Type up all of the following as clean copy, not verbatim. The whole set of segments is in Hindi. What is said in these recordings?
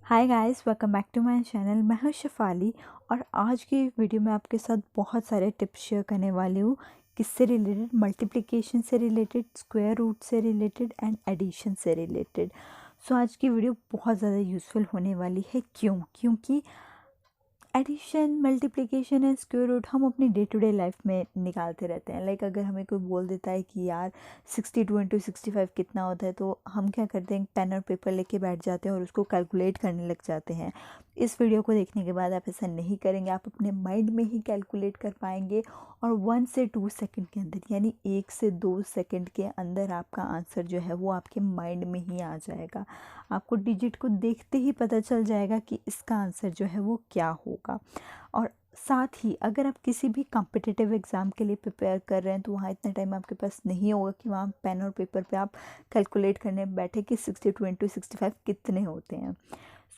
Hi guys, welcome back to my channel. मैं हूं शेफाली और आज की वीडियो में आपके साथ बहुत सारे टिप्स शेयर करने वाली हूँ। किससे रिलेटेड? मल्टीप्लिकेशन से रिलेटेड, स्क्वायर रूट से रिलेटेड एंड एडिशन से रिलेटेड। सो आज की वीडियो बहुत ज़्यादा यूज़फुल होने वाली है। क्योंकि addition, multiplication and square root हम अपनी डे टू डे लाइफ में निकालते रहते हैं। लाइक अगर हमें कोई बोल देता है कि यार 62 इंटू 65 कितना होता है, तो हम क्या करते हैं, पेन और पेपर लेके बैठ जाते हैं और उसको कैलकुलेट करने लग जाते हैं। इस वीडियो को देखने के बाद आप ऐसा नहीं करेंगे, आप अपने माइंड में ही कैलकुलेट कर पाएंगे और 1 से 2 सेकंड के अंदर, यानी 1 से 2 सेकंड के अंदर आपका आंसर जो है वो आपके माइंड में ही आ जाएगा। आपको डिजिट को देखते ही पता चल जाएगा कि इसका आंसर जो है वो क्या होगा। और साथ ही अगर आप किसी भी कॉम्पिटिटिव एग्ज़ाम के लिए प्रिपेयर कर रहे हैं, तो वहाँ इतना टाइम आपके पास नहीं होगा कि वहाँ पेन और पेपर पे आप कैलकुलेट करने बैठे कि 62 इंटू 65 कितने होते हैं।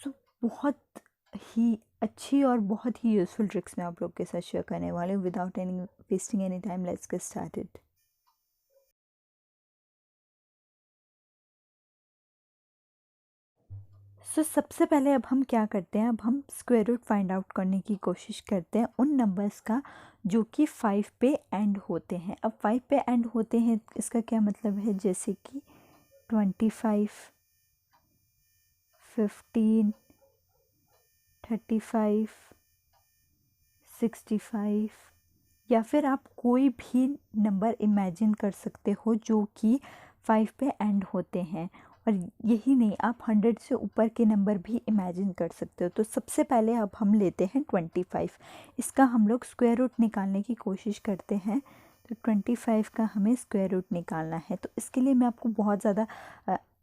सो बहुत ही अच्छी और बहुत ही यूज़फुल ट्रिक्स मैं आप लोग के साथ शेयर करने वाली हूँ। Without any wasting any time, let's get started. सबसे पहले अब हम क्या करते हैं, अब हम स्क्वायर रूट फाइंड आउट करने की कोशिश करते हैं उन नंबर्स का जो कि 5 पे एंड होते हैं। अब 5 पे एंड होते हैं, इसका क्या मतलब है? जैसे कि 25, 15, 35, 65, या फिर आप कोई भी नंबर इमेजिन कर सकते हो जो कि 5 पे एंड होते हैं। और यही नहीं, आप 100 से ऊपर के नंबर भी इमेजिन कर सकते हो। तो सबसे पहले अब हम लेते हैं 25। इसका हम लोग स्क्वायर रूट निकालने की कोशिश करते हैं। तो 25 का हमें स्क्वायर रूट निकालना है। तो इसके लिए मैं आपको बहुत ज़्यादा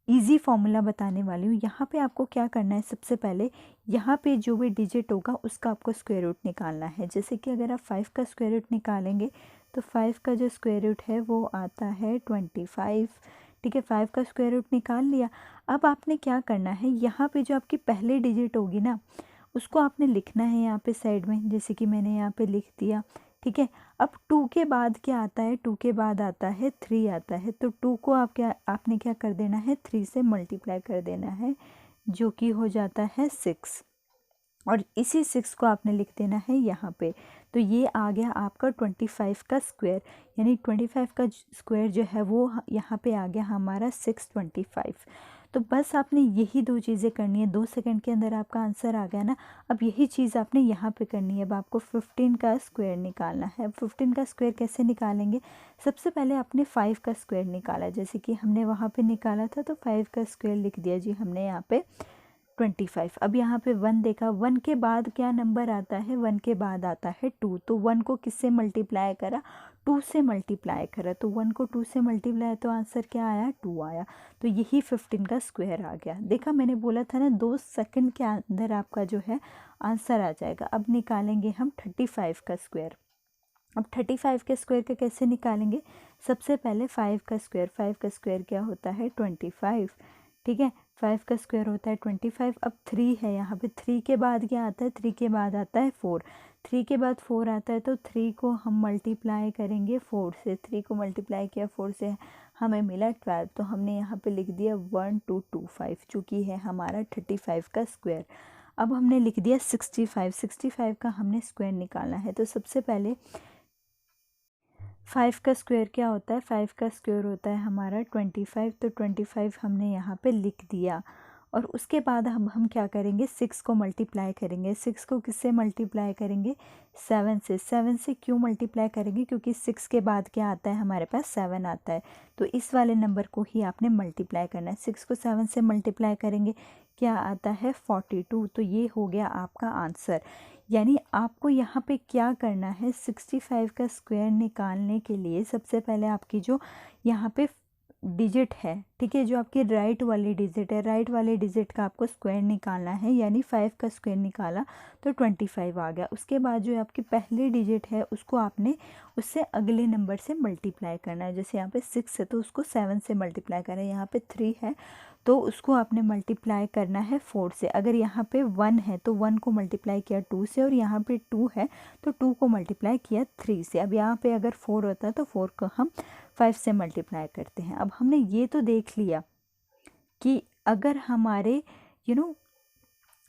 ईजी फॉर्मूला बताने वाली हूँ। यहाँ पे आपको क्या करना है, सबसे पहले यहाँ पे जो भी डिजिट होगा उसका आपको स्क्वायर रूट निकालना है। जैसे कि अगर आप 5 का स्क्वायर रूट निकालेंगे तो 5 का जो स्क्वायर रूट है वो आता है 25। ठीक है, 5 का स्क्वायर रूट निकाल लिया। अब आपने क्या करना है, यहाँ पे जो आपकी पहली डिजिट होगी ना, उसको आपने लिखना है यहाँ पे साइड में, जैसे कि मैंने यहाँ पे लिख दिया। ठीक है, अब 2 के बाद क्या आता है? 2 के बाद आता है 3 आता है। तो 2 को आपने क्या कर देना है, 3 से मल्टीप्लाई कर देना है, जो कि हो जाता है 6। और इसी 6 को आपने लिख देना है यहाँ पे। तो ये आ गया आपका 25 का स्क्वायर, यानी 25 का स्क्वायर जो है वो यहाँ पे आ गया हमारा 625। तो बस आपने यही दो चीज़ें करनी है, 2 सेकंड के अंदर आपका आंसर आ गया ना। अब यही चीज़ आपने यहाँ पे करनी है। अब आपको 15 का स्क्वायर निकालना है। 15 का स्क्वायर कैसे निकालेंगे? सबसे पहले आपने 5 का स्क्वायर निकाला, जैसे कि हमने वहाँ पे निकाला था, तो 5 का स्क्वायर लिख दिया जी हमने यहाँ पे 25। अब यहाँ पे 1 देखा, 1 के बाद क्या नंबर आता है? 1 के बाद आता है 2। तो 1 को किससे मल्टीप्लाई करा? 2 से मल्टीप्लाई करा। तो 1 को 2 से मल्टीप्लाई, तो आंसर क्या आया? 2 आया। तो यही 15 का स्क्वायर आ गया। देखा, मैंने बोला था ना, 2 सेकंड के अंदर आपका जो है आंसर आ जाएगा। अब निकालेंगे हम 35 का स्क्वायर। अब 35 के स्क्वायर का कैसे निकालेंगे? सबसे पहले 5 का स्क्वायर, 5 का स्क्वायर क्या होता है? 25। ठीक है, 5 का स्क्वायर होता है 25। अब 3 है यहाँ पे, 3 के बाद क्या आता है? 3 के बाद आता है 4। 3 के बाद 4 आता है, तो 3 को हम मल्टीप्लाई करेंगे 4 से। 3 को मल्टीप्लाई किया 4 से, हमें मिला 12। तो हमने यहाँ पे लिख दिया 1225, जो कि है हमारा 35 का स्क्वायर। अब हमने लिख दिया 65। 65 का हमने स्क्वायर निकालना है। तो सबसे पहले 5 का स्क्वायर क्या होता है? 5 का स्क्वायर होता है हमारा 25। तो 25 हमने यहाँ पे लिख दिया। और उसके बाद हम क्या करेंगे, 6 को मल्टीप्लाई करेंगे। 6 को किससे मल्टीप्लाई करेंगे? 7 से। 7 से क्यों मल्टीप्लाई करेंगे? क्योंकि 6 के बाद क्या आता है हमारे पास? 7 आता है। तो इस वाले नंबर को ही आपने मल्टीप्लाई करना है। 6 को 7 से मल्टीप्लाई करेंगे, क्या आता है? 42। तो ये हो गया आपका आंसर। यानी आपको यहाँ पे क्या करना है, 65 का स्क्वायर निकालने के लिए सबसे पहले आपकी जो यहाँ पे डिजिट है, ठीक है, जो आपकी राइट वाली डिजिट है, राइट वाले डिजिट का आपको स्क्वायर निकालना है। यानी 5 का स्क्वायर निकाला तो 25 आ गया। उसके बाद जो आपकी पहली डिजिट है उसको आपने उससे अगले नंबर से मल्टीप्लाई करना है। जैसे यहाँ पे 6 है तो उसको 7 से मल्टीप्लाई करना है। यहाँ पे 3 है तो उसको आपने मल्टीप्लाई करना है 4 से। अगर यहाँ पे 1 है तो 1 को मल्टीप्लाई किया 2 से, और यहाँ पे 2 है तो 2 को मल्टीप्लाई किया 3 से। अब यहाँ पे अगर 4 होता है तो 4 को हम 5 से मल्टीप्लाई करते हैं। अब हमने ये तो देख लिया कि अगर हमारे यू नो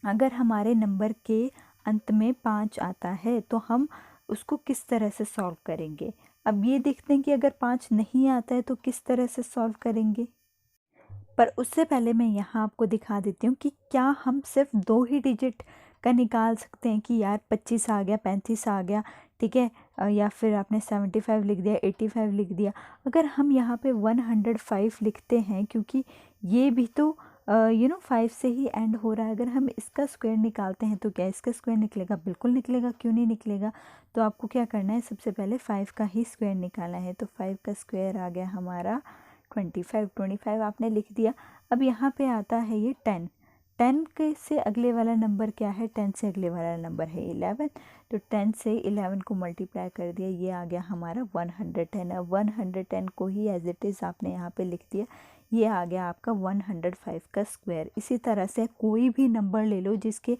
अगर हमारे नंबर के अंत में 5 आता है तो हम उसको किस तरह से सॉल्व करेंगे। अब ये देखते हैं कि अगर 5 नहीं आता है तो किस तरह से सॉल्व करेंगे। पर उससे पहले मैं यहाँ आपको दिखा देती हूँ कि क्या हम सिर्फ 2 ही डिजिट का निकाल सकते हैं कि यार 25 आ गया, 35 आ गया, ठीक है, या फिर आपने 75 लिख दिया, 85 लिख दिया। अगर हम यहाँ पे 105 लिखते हैं, क्योंकि ये भी तो 5 से ही एंड हो रहा है, अगर हम इसका स्क्वायर निकालते हैं तो क्या इसका स्क्वायर निकलेगा? बिल्कुल निकलेगा, क्यों नहीं निकलेगा। तो आपको क्या करना है, सबसे पहले 5 का ही स्क्वायर निकालना है। तो 5 का स्क्वायर आ गया हमारा 25 आपने लिख दिया। अब यहाँ पे आता है ये 10 के से अगले वाला नंबर क्या है, 10 से अगले वाला नंबर है 11। तो 10 से 11 को मल्टीप्लाई कर दिया, ये आ गया हमारा 110। अब 110 को ही एज इट इज़ आपने यहाँ पे लिख दिया, ये आ गया आपका 105 का स्क्वायर। इसी तरह से कोई भी नंबर ले लो जिसके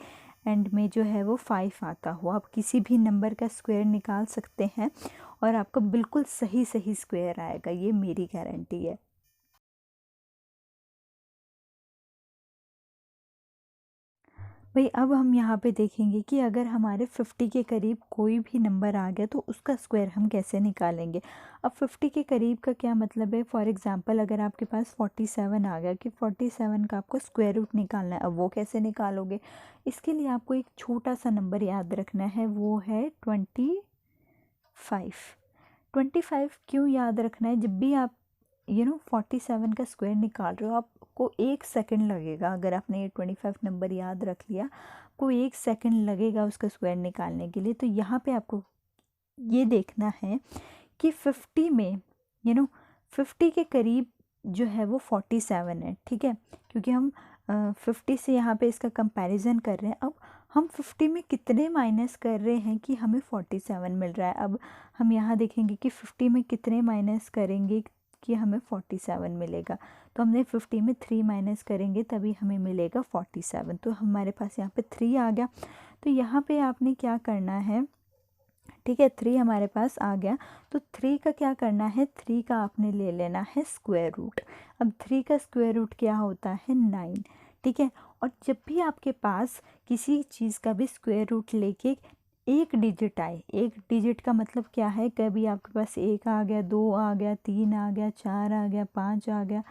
एंड में जो है वो 5 आता हो, आप किसी भी नंबर का स्क्वायर निकाल सकते हैं और आपका बिल्कुल सही सही स्क्वायर आएगा, ये मेरी गारंटी है। भाई अब हम यहाँ पे देखेंगे कि अगर हमारे 50 के करीब कोई भी नंबर आ गया तो उसका स्क्वायर हम कैसे निकालेंगे। अब 50 के करीब का क्या मतलब है, फॉर एग्जांपल अगर आपके पास 47 आ गया कि 47 का आपको स्क्वायर रूट निकालना है, अब वो कैसे निकालोगे। इसके लिए आपको एक छोटा सा नंबर याद रखना है, वो है 25। 25 क्यों याद रखना है, जब भी आप 47 का स्क्वायर निकाल रहे हो आपको 1 सेकंड लगेगा। अगर आपने ये 25 नंबर याद रख लिया, आपको 1 सेकंड लगेगा उसका स्क्वायर निकालने के लिए। तो यहाँ पे आपको ये देखना है कि 50 में 50 के करीब जो है वो 47 है, ठीक है, क्योंकि हम 50 से यहाँ पे इसका कंपैरिजन कर रहे हैं। अब हम 50 में कितने माइनस कर रहे हैं कि हमें 47 मिल रहा है। अब हम यहाँ देखेंगे कि 50 में कितने माइनस करेंगे कि हमें 47 मिलेगा। तो हमने 50 में 3 माइनस करेंगे तभी हमें मिलेगा 47। तो हमारे पास यहाँ पे 3 आ गया। तो यहाँ पे आपने क्या करना है, ठीक है, 3 हमारे पास आ गया। तो 3 का क्या करना है, 3 का आपने ले लेना है स्क्वायर रूट। अब 3 का स्क्वायर रूट क्या होता है, 9, ठीक है। और जब भी आपके पास किसी चीज़ का भी स्क्वायर रूट लेके एक डिजिट आए, एक डिजिट का मतलब क्या है, कभी आपके पास 1 आ गया, 2 आ गया, 3 आ गया, 4 आ गया, 5 आ गया,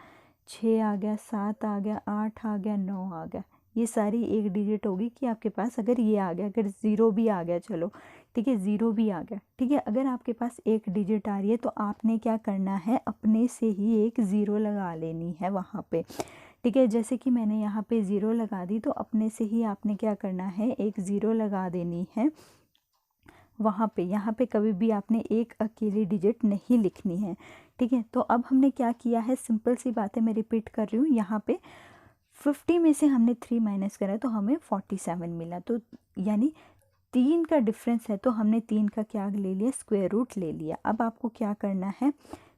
6 आ गया, 7 आ गया, 8 आ गया, 9 आ गया, ये सारी एक डिजिट होगी कि आपके पास अगर ये आ गया, अगर ज़ीरो भी आ गया, चलो ठीक है, ज़ीरो भी आ गया, ठीक है, अगर आपके पास एक डिजिट आ रही है तो आपने क्या करना है, अपने से ही एक ज़ीरो लगा लेनी है वहाँ पे, ठीक है। जैसे कि मैंने यहाँ पे ज़ीरो लगा दी, तो अपने से ही आपने क्या करना है, एक ज़ीरो लगा देनी है वहाँ पे। यहाँ पे कभी भी आपने एक अकेली डिजिट नहीं लिखनी है, ठीक है। तो अब हमने क्या किया है, सिंपल सी बात है, मैं रिपीट कर रही हूँ। यहाँ पे 50 में से हमने 3 माइनस करा तो हमें 47 मिला। तो यानी 3 का डिफरेंस है, तो हमने 3 का क्या ले लिया, स्क्वायर रूट ले लिया। अब आपको क्या करना है,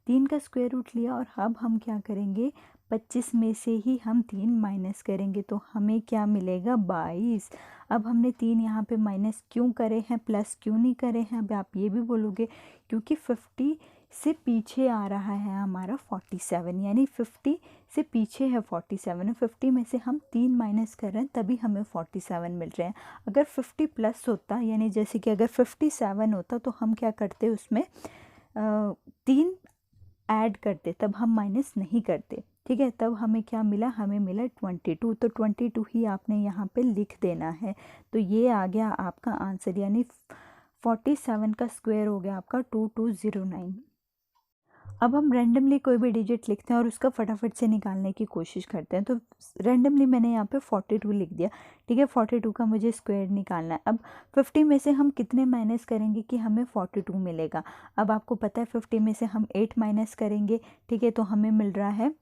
3 का स्क्वायर रूट लिया और अब हम क्या करेंगे, 25 में से ही हम 3 माइनस करेंगे तो हमें क्या मिलेगा, 22। अब हमने 3 यहाँ पे माइनस क्यों करे हैं, प्लस क्यों नहीं करे हैं। अब आप ये भी बोलोगे क्योंकि 50 से पीछे आ रहा है हमारा 47, यानी 50 से पीछे है 47, 50 में से हम 3 माइनस कर रहे हैं तभी हमें 47 मिल रहे हैं। अगर 50 प्लस होता, यानी जैसे कि अगर 57 होता तो हम क्या करते, उसमें 3 ऐड करते, तब हम माइनस नहीं करते, ठीक है। तब हमें क्या मिला, हमें मिला 22। तो 22 ही आपने यहाँ पे लिख देना है। तो ये आ गया आपका आंसर, यानी 47 का स्क्वायर हो गया आपका 2209। अब हम रैंडमली कोई भी डिजिट लिखते हैं और उसका फटाफट से निकालने की कोशिश करते हैं। तो रैंडमली मैंने यहाँ पे 42 लिख दिया, ठीक है, 42 का मुझे स्क्वायर निकालना है। अब 50 में से हम कितने माइनस करेंगे कि हमें 42 मिलेगा। अब आपको पता है 50 में से हम 8 माइनस करेंगे, ठीक है, तो हमें मिल रहा है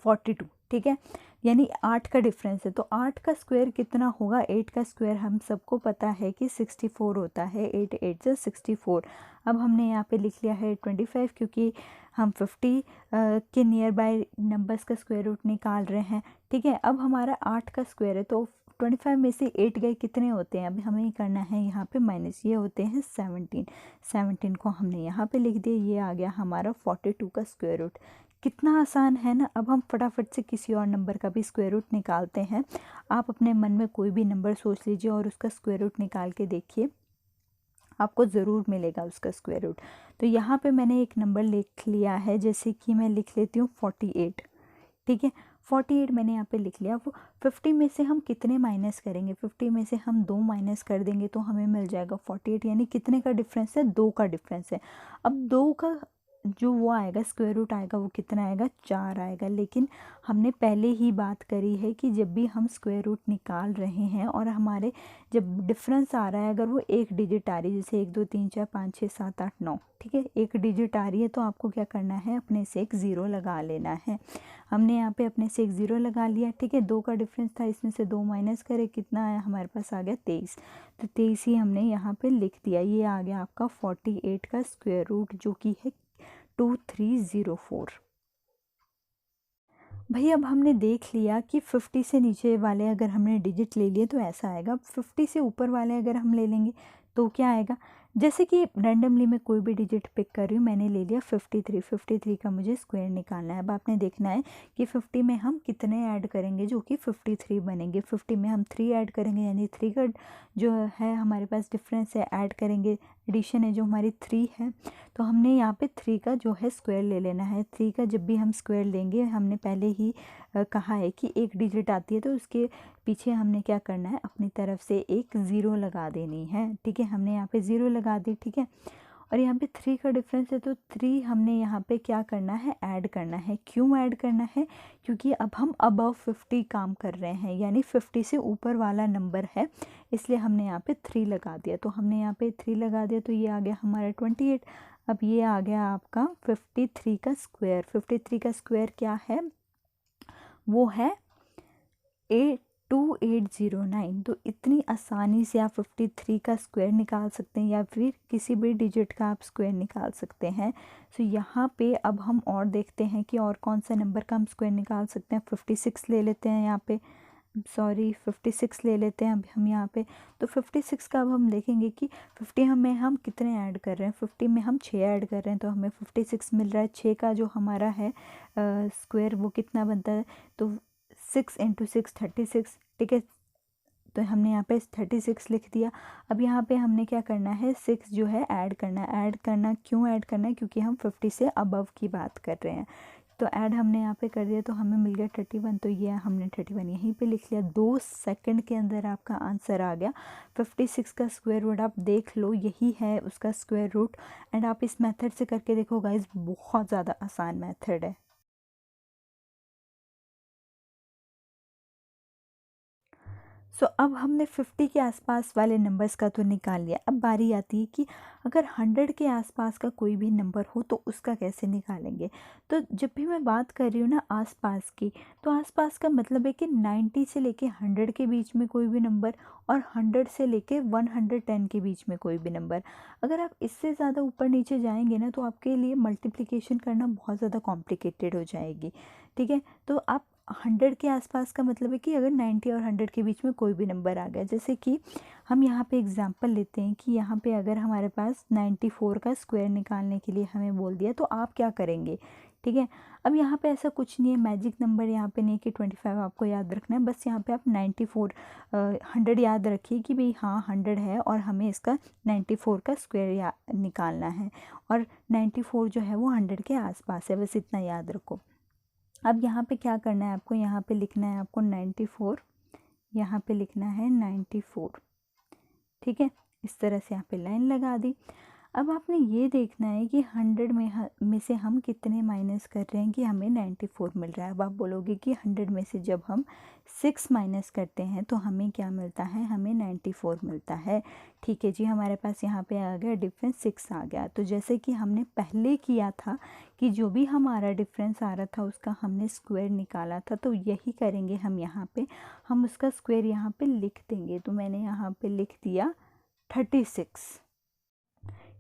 42, ठीक है, यानी 8 का डिफरेंस है। तो 8 का स्क्वायर कितना होगा, 8 का स्क्वायर हम सबको पता है कि 64 होता है, 8 8 से 64। अब हमने यहाँ पे लिख लिया है 25, क्योंकि हम 50 के नियर बाय नंबर्स का स्क्वायर रूट निकाल रहे हैं, ठीक है। अब हमारा 8 का स्क्वायर है, तो 25 में से 8 गए कितने होते हैं, अभी हमें करना है यहाँ पे माइनस, ये होते हैं 17। 17 को हमने यहाँ पे लिख दिया, ये आ गया हमारा 42 का स्क्वायर रूट। कितना आसान है ना। अब हम फटाफट से किसी और नंबर का भी स्क्वायर रूट निकालते हैं। आप अपने मन में कोई भी नंबर सोच लीजिए और उसका स्क्वायर रूट निकाल के देखिए, आपको ज़रूर मिलेगा उसका स्क्वायर रूट। तो यहाँ पे मैंने एक नंबर लिख लिया है, जैसे कि मैं लिख लेती हूँ 48। ठीक है, 48 मैंने यहाँ पे लिख लिया। वो 50 में से हम कितने माइनस करेंगे, 50 में से हम 2 माइनस कर देंगे तो हमें मिल जाएगा 48। यानी कितने का डिफरेंस है, 2 का डिफरेंस है। अब 2 का जो वो आएगा स्क्वायर रूट आएगा, वो कितना आएगा, 4 आएगा। लेकिन हमने पहले ही बात करी है कि जब भी हम स्क्वायर रूट निकाल रहे हैं और हमारे जब डिफरेंस आ रहा है, अगर वो एक डिजिट आ रही है, जैसे 1 2 3 4 5 6 7 8 9, ठीक है, एक डिजिट आ रही है, तो आपको क्या करना है, अपने से एक ज़ीरो लगा लेना है। हमने यहाँ पे अपने से एक ज़ीरो लगा लिया। ठीक है, 2 का डिफरेंस था, इसमें से 2 माइनस करे, कितना आया हमारे पास, आ गया 23। तो 23 ही हमने यहाँ पे लिख दिया। ये आ गया आपका 48 का स्क्वायर रूट, जो कि है 2304। भाई अब हमने देख लिया कि 50 से नीचे वाले अगर हमने डिजिट ले लिए तो ऐसा आएगा। 50 से ऊपर वाले अगर हम ले लेंगे तो क्या आएगा, जैसे कि रैंडमली मैं कोई भी डिजिट पिक कर रही हूँ, मैंने ले लिया 53। 53 का मुझे स्क्वायर निकालना है। अब आपने देखना है कि 50 में हम कितने ऐड करेंगे जो कि 53 बनेंगे। 50 में हम 3 ऐड करेंगे, यानी 3 का जो है हमारे पास डिफरेंस है, ऐड करेंगे, एडिशन है जो हमारी 3 है। तो हमने यहाँ पे 3 का जो है स्क्वायर ले लेना है। 3 का जब भी हम स्क्वायर लेंगे, हमने पहले ही कहा है कि एक डिजिट आती है तो उसके पीछे हमने क्या करना है, अपनी तरफ से एक ज़ीरो लगा देनी है। ठीक है, हमने यहाँ पे ज़ीरो लगा दी। ठीक है, और यहाँ पे 3 का डिफरेंस है तो 3 हमने यहाँ पे क्या करना है, ऐड करना है। क्यों ऐड करना है, क्योंकि अब हम अबव 50 काम कर रहे हैं, यानी 50 से ऊपर वाला नंबर है, इसलिए हमने यहाँ पे 3 लगा दिया। तो हमने यहाँ पे 3 लगा दिया, तो ये आ गया हमारा 28। अब ये आ गया आपका 53 का स्क्वायर। 53 का स्क्वायर क्या है, वो है 2809। तो इतनी आसानी से आप 53 का स्क्वायर निकाल सकते हैं, या फिर किसी भी डिजिट का आप स्क्वायर निकाल सकते हैं। सो यहाँ पे अब हम और देखते हैं कि और कौन सा नंबर का हम स्क्वायर निकाल सकते हैं। 56 ले लेते हैं यहाँ पे, सॉरी 56 ले लेते हैं अब हम यहाँ पे। तो 56 का अब हम देखेंगे कि 50 में हम कितने ऐड कर रहे हैं। 50 में हम 6 ऐड कर रहे हैं, तो हमें 56 मिल रहा है। 6 का जो हमारा है स्क्वायर, वो कितना बनता है, तो 6 × 6 36। ठीक है, तो हमने यहाँ पे 36 लिख दिया। अब यहाँ पे हमने क्या करना है, 6 जो है ऐड करना है। ऐड करना क्यों ऐड करना है, क्योंकि हम 50 से अबव की बात कर रहे हैं। तो ऐड हमने यहाँ पे कर दिया, तो हमें मिल गया 31। तो ये हमने 31 यहीं पे लिख लिया। 2 सेकंड के अंदर आपका आंसर आ गया। 56 का स्क्वायर रूट आप देख लो, यही है उसका स्क्वायर रूट। एंड आप इस मेथड से करके देखो गाइज, बहुत ज़्यादा आसान मेथड है। सो अब हमने 50 के आसपास वाले नंबर्स का तो निकाल लिया। अब बारी आती है कि अगर 100 के आसपास का कोई भी नंबर हो तो उसका कैसे निकालेंगे। तो जब भी मैं बात कर रही हूँ ना आसपास की, तो आसपास का मतलब है कि 90 से लेके 100 के बीच में कोई भी नंबर, और 100 से लेके 110 के बीच में कोई भी नंबर। अगर आप इससे ज़्यादा ऊपर नीचे जाएंगे ना, तो आपके लिए मल्टीप्लिकेशन करना बहुत ज़्यादा कॉम्प्लिकेटेड हो जाएगी। ठीक है, तो आप 100 के आसपास का मतलब है कि अगर 90 और 100 के बीच में कोई भी नंबर आ गया, जैसे कि हम यहाँ पे एग्जांपल लेते हैं कि यहाँ पे अगर हमारे पास 94 का स्क्वायर निकालने के लिए हमें बोल दिया, तो आप क्या करेंगे। ठीक है, अब यहाँ पे ऐसा कुछ नहीं है, मैजिक नंबर यहाँ पे नहीं कि 25 आपको याद रखना है। बस यहाँ पे आप 94 100 याद रखिए कि भाई हाँ 100 है और हमें इसका 94 का स्क्वायर निकालना है, और 94 जो है वो 100 के आसपास है, बस इतना याद रखो। अब यहाँ पे क्या करना है आपको, यहाँ पे लिखना है आपको 94, यहाँ पे लिखना है 94। ठीक है, इस तरह से यहाँ पे लाइन लगा दी। अब आपने ये देखना है कि 100 में से हम कितने माइनस कर रहे हैं कि हमें 94 मिल रहा है। अब आप बोलोगे कि 100 में से जब हम 6 माइनस करते हैं तो हमें क्या मिलता है, हमें 94 मिलता है। ठीक है जी, हमारे पास यहाँ पे आ गया डिफरेंस 6 आ गया। तो जैसे कि हमने पहले किया था कि जो भी हमारा डिफरेंस आ रहा था उसका हमने स्क्वायर निकाला था, तो यही करेंगे हम यहाँ पे। हम उसका स्क्वायर यहाँ पे लिख देंगे। तो मैंने यहाँ पे लिख दिया 36।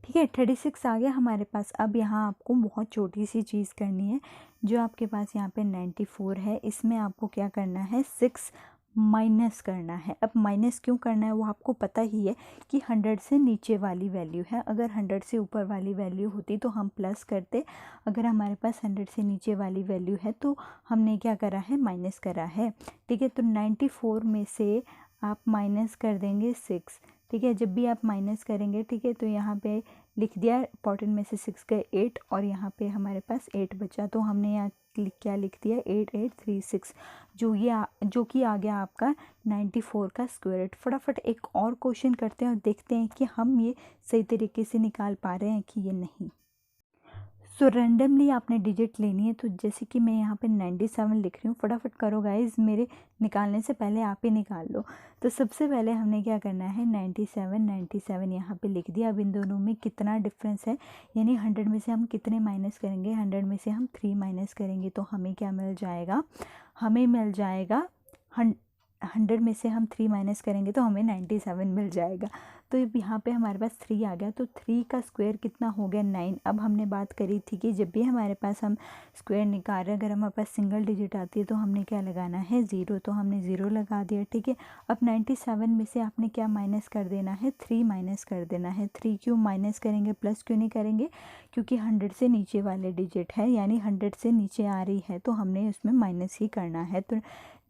ठीक है, 36 आ गया हमारे पास। अब यहाँ आपको बहुत छोटी सी चीज़ करनी है। जो आपके पास यहाँ पे 94 है, इसमें आपको क्या करना है, 6 माइनस करना है। अब माइनस क्यों करना है वो आपको पता ही है कि 100 से नीचे वाली वैल्यू है। अगर 100 से ऊपर वाली वैल्यू होती तो हम प्लस करते, अगर हमारे पास 100 से नीचे वाली वैल्यू है तो हमने क्या करा है, माइनस करा है। ठीक है, तो 94 में से आप माइनस कर देंगे 6। ठीक है, जब भी आप माइनस करेंगे, ठीक है, तो यहाँ पे लिख दिया 14 में से 6 गए 8 और यहाँ पे हमारे पास 8 बचा, तो हमने यहाँ क्या लिख दिया 8836, जो कि आ गया आपका 94 का स्क्वायर रूट। फटाफट एक और क्वेश्चन करते हैं और देखते हैं कि हम ये सही तरीके से निकाल पा रहे हैं कि ये नहीं। सो रैंडमली आपने डिजिट लेनी है, तो जैसे कि मैं यहाँ पे 97 लिख रही हूँ, फटाफट करो गाइज, मेरे निकालने से पहले आप ही निकाल लो। तो सबसे पहले हमने क्या करना है, 97 यहाँ पे लिख दिया। अब इन दोनों में कितना डिफरेंस है, यानी 100 में से हम कितने माइनस करेंगे, 100 में से हम 3 माइनस करेंगे तो हमें क्या मिल जाएगा, हमें मिल जाएगा 100 में से हम 3 माइनस करेंगे तो हमें 97 मिल जाएगा। तो यहाँ पे हमारे पास 3 आ गया, तो 3 का स्क्वायर कितना हो गया 9। अब हमने बात करी थी कि जब भी हमारे पास हम स्क्वायर निकाल रहे हैं, अगर हमारे पास सिंगल डिजिट आती है तो हमने क्या लगाना है, 0, तो हमने 0 लगा दिया। ठीक है, अब 97 में से आपने क्या माइनस कर देना है, 3 माइनस कर देना है। 3 क्यों माइनस करेंगे, प्लस क्यों नहीं करेंगे, क्योंकि 100 से नीचे वाले डिजिट है, यानी 100 से नीचे आ रही है तो हमने उसमें माइनस ही करना है। तो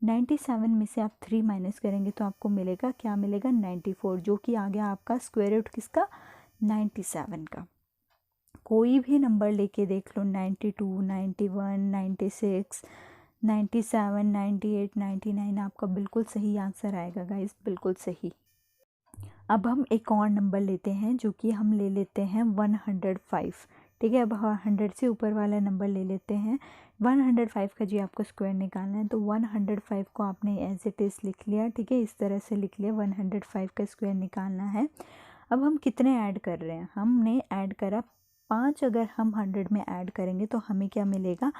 97 में से आप 3 माइनस करेंगे तो आपको मिलेगा, क्या मिलेगा, 94, जो कि आ गया आपका स्क्वायर रूट किसका, 97 का। कोई भी नंबर लेके देख लो, 92, 91, 96, 97, 98, 99, आपका बिल्कुल सही आंसर आएगा गाइस, बिल्कुल सही। अब हम एक और नंबर लेते हैं, जो कि हम ले लेते हैं 105। ठीक है, अब 100 से ऊपर वाला नंबर ले लेते हैं 105 का जी आपको स्क्वायर निकालना है। तो 105 को आपने एज इट इज़ लिख लिया। ठीक है, इस तरह से लिख लिया, 105 का स्क्वायर निकालना है। अब हम कितने ऐड कर रहे हैं, हमने ऐड करा 5। अगर हम 100 में ऐड करेंगे तो हमें क्या मिलेगा,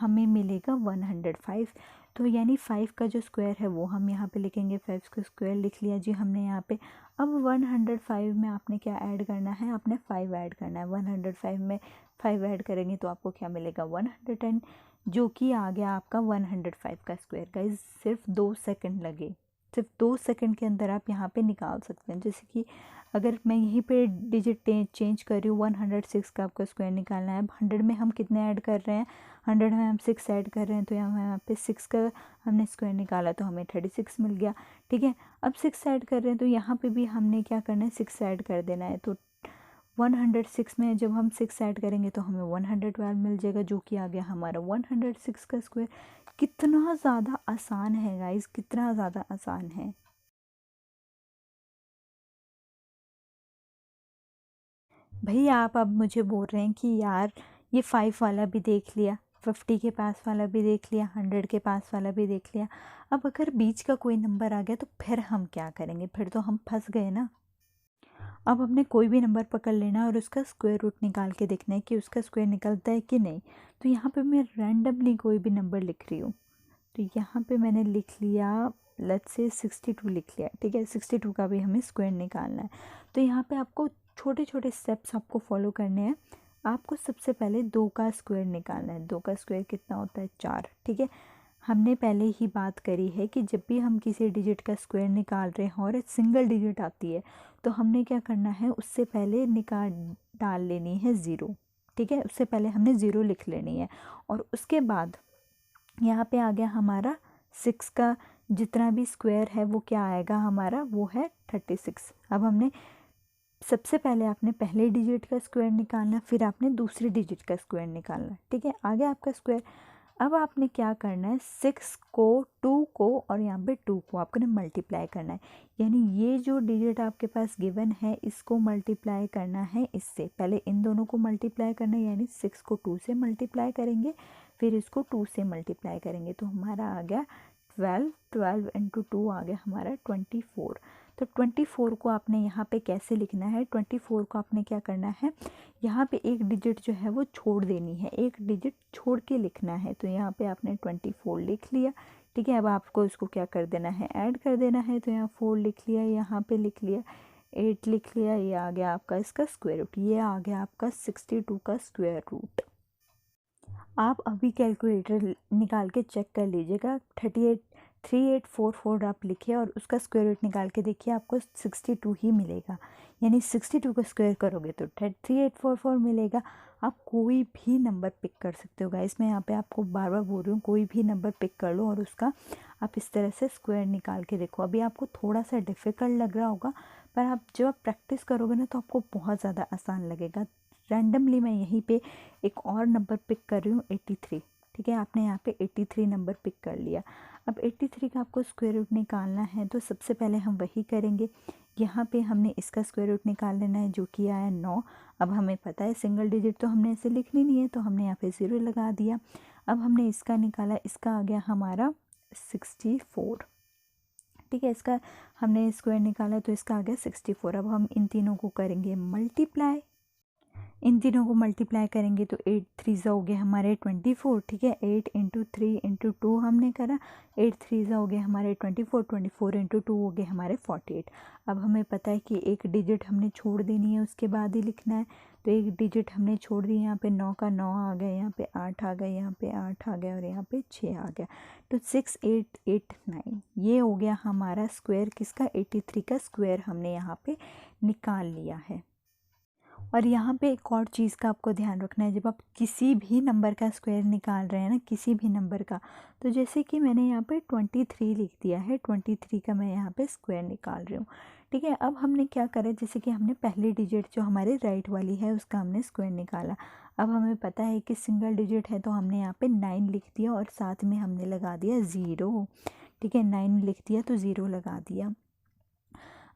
हमें मिलेगा 105। तो यानी 5 का जो स्क्वायर है वो हम यहाँ पे लिखेंगे, 5 का स्क्वायर लिख लिया जी हमने यहाँ पे। अब 105 में आपने क्या ऐड करना है, आपने 5 ऐड करना है। 105 में 5 ऐड करेंगे तो आपको क्या मिलेगा, 110, जो कि आ गया आपका 105 का स्क्वायर। गाइस सिर्फ 2 सेकंड लगे, सिर्फ 2 सेकंड के अंदर आप यहाँ पे निकाल सकते हैं। जैसे कि अगर मैं यहीं पे डिजिट चेंज कर रही हूँ, 106 का आपका स्क्वायर निकालना है। अब 100 में हम कितने ऐड कर रहे हैं, 100 में हम 6 ऐड कर रहे हैं, तो यहाँ पे 6 का हमने स्क्वायर निकाला तो हमें 36 मिल गया। ठीक है, अब 6 ऐड कर रहे हैं तो यहाँ पे भी हमने क्या करना है, 6 ऐड कर देना है। तो 106 में जब हम 6 ऐड करेंगे तो हमें 112 मिल जाएगा, जो कि आ गया हमारा 106 का स्क्वायर। कितना ज़्यादा आसान है गाइस, कितना ज़्यादा आसान है। भैया आप अब मुझे बोल रहे हैं कि यार ये 5 वाला भी देख लिया, 50 के पास वाला भी देख लिया, 100 के पास वाला भी देख लिया, अब अगर बीच का कोई नंबर आ गया तो फिर हम क्या करेंगे, फिर तो हम फंस गए ना। अब हमने कोई भी नंबर पकड़ लेना और उसका स्क्वायर रूट निकाल के देखना है कि उसका स्क्वायर निकलता है कि नहीं। तो यहाँ पे मैं रैंडमली कोई भी नंबर लिख रही हूँ, तो यहाँ पे मैंने लिख लिया, लेट्स से 62 लिख लिया। ठीक है, 62 का भी हमें स्क्वायर निकालना है। तो यहाँ पे आपको छोटे छोटे स्टेप्स आपको फॉलो करने हैं। आपको सबसे पहले 2 का स्क्वायर निकालना है। 2 का स्क्वायर कितना होता है, 4। ठीक है, हमने पहले ही बात करी है कि जब भी हम किसी डिजिट का स्क्वायर निकाल रहे हैं और सिंगल डिजिट आती है तो हमने क्या करना है, उससे पहले डाल लेनी है 0। ठीक है, उससे पहले हमने 0 लिख लेनी है। और उसके बाद यहाँ पे आ गया हमारा 6 का जितना भी स्क्वायर है वो क्या आएगा हमारा, वो है 36। अब हमने सबसे पहले आपने पहले डिजिट का स्क्वायर निकालना, फिर आपने दूसरे डिजिट का स्क्वायर निकालना। ठीक है, आ गया आपका स्क्वायर। अब आपने क्या करना है, 6 को 2 को और यहाँ पे 2 को आपने मल्टीप्लाई करना है। यानी ये जो डिजिट आपके पास गिवन है इसको मल्टीप्लाई करना है इससे, पहले इन दोनों को मल्टीप्लाई करना है, यानी 6 को 2 से मल्टीप्लाई करेंगे, फिर इसको 2 से मल्टीप्लाई करेंगे, तो हमारा आ गया 12। 12 इंटू 2 आ गया हमारा 24। तो 24 को आपने यहाँ पे कैसे लिखना है, 24 को आपने क्या करना है, यहाँ पे एक डिजिट जो है वो छोड़ देनी है, एक डिजिट छोड़ के लिखना है। तो यहाँ पे आपने 24 लिख लिया। ठीक है, अब आपको इसको क्या कर देना है, ऐड कर देना है। तो यहाँ 4 लिख लिया, यहाँ पे लिख लिया 8 लिख लिया, ये आ गया आपका इसका स्क्वायर रूट, ये आ गया आपका 62 का स्क्वायर रूट। आप अभी कैलकुलेटर निकाल के चेक कर लीजिएगा, 3844 आप लिखे और उसका स्क्वायर रूट निकाल के देखिए, आपको 62 ही मिलेगा। यानी 62 का स्क्वायर करोगे तो 3844 मिलेगा। आप कोई भी नंबर पिक कर सकते हो गाइस, मैं यहाँ पे आपको बार बार बोल रही हूँ, कोई भी नंबर पिक कर लो और उसका आप इस तरह से स्क्वायर निकाल के देखो। अभी आपको थोड़ा सा डिफ़िकल्ट लग रहा होगा, पर आप जब आप प्रैक्टिस करोगे ना तो आपको बहुत ज़्यादा आसान लगेगा। रैंडमली मैं यहीं पे एक और नंबर पिक कर रही हूँ, 83। ठीक है, आपने यहाँ पे 83 नंबर पिक कर लिया। अब 83 का आपको स्क्वायर रूट निकालना है, तो सबसे पहले हम वही करेंगे। यहाँ पे हमने इसका स्क्वायर रूट निकाल लेना है, जो कि आया 9। अब हमें पता है सिंगल डिजिट तो हमने ऐसे लिखनी नहीं है, तो हमने यहाँ पे 0 लगा दिया। अब हमने इसका निकाला, इसका आ गया हमारा 64। ठीक है, इसका हमने स्क्वायर निकाला तो इसका आ गया 64। अब हम इन तीनों को करेंगे मल्टीप्लाई। इन तीनों को मल्टीप्लाई करेंगे तो 8 3 हो गए हमारे 24। ठीक है, 8 इंटू 3 इंटू 2 हमने करा, 8 3 हो गए हमारे 24, 24 इंटू 2 हो गए हमारे 48। अब हमें पता है कि एक डिजिट हमने छोड़ देनी है, उसके बाद ही लिखना है। तो एक डिजिट हमने छोड़ दी, यहाँ पे 9 का 9 आ गया, यहाँ पे 8 आ गया, यहाँ पे 8 आ गया और यहाँ पे 6 आ गया। तो 6889 ये हो गया हमारा स्क्वायर किसका, 83 का स्क्वायर हमने यहाँ पे निकाल लिया है। और यहाँ पे एक और चीज़ का आपको ध्यान रखना है, जब आप किसी भी नंबर का स्क्वायर निकाल रहे हैं ना, किसी भी नंबर का, तो जैसे कि मैंने यहाँ पे 23 लिख दिया है, 23 का मैं यहाँ पे स्क्वायर निकाल रही हूँ। ठीक है, अब हमने क्या करा, जैसे कि हमने पहली डिजिट जो हमारे राइट वाली है उसका हमने स्क्वायर निकाला। अब हमें पता है कि सिंगल डिजिट है, तो हमने यहाँ पे 9 लिख दिया और साथ में हमने लगा दिया 0। ठीक है, 9 लिख दिया तो 0 लगा दिया।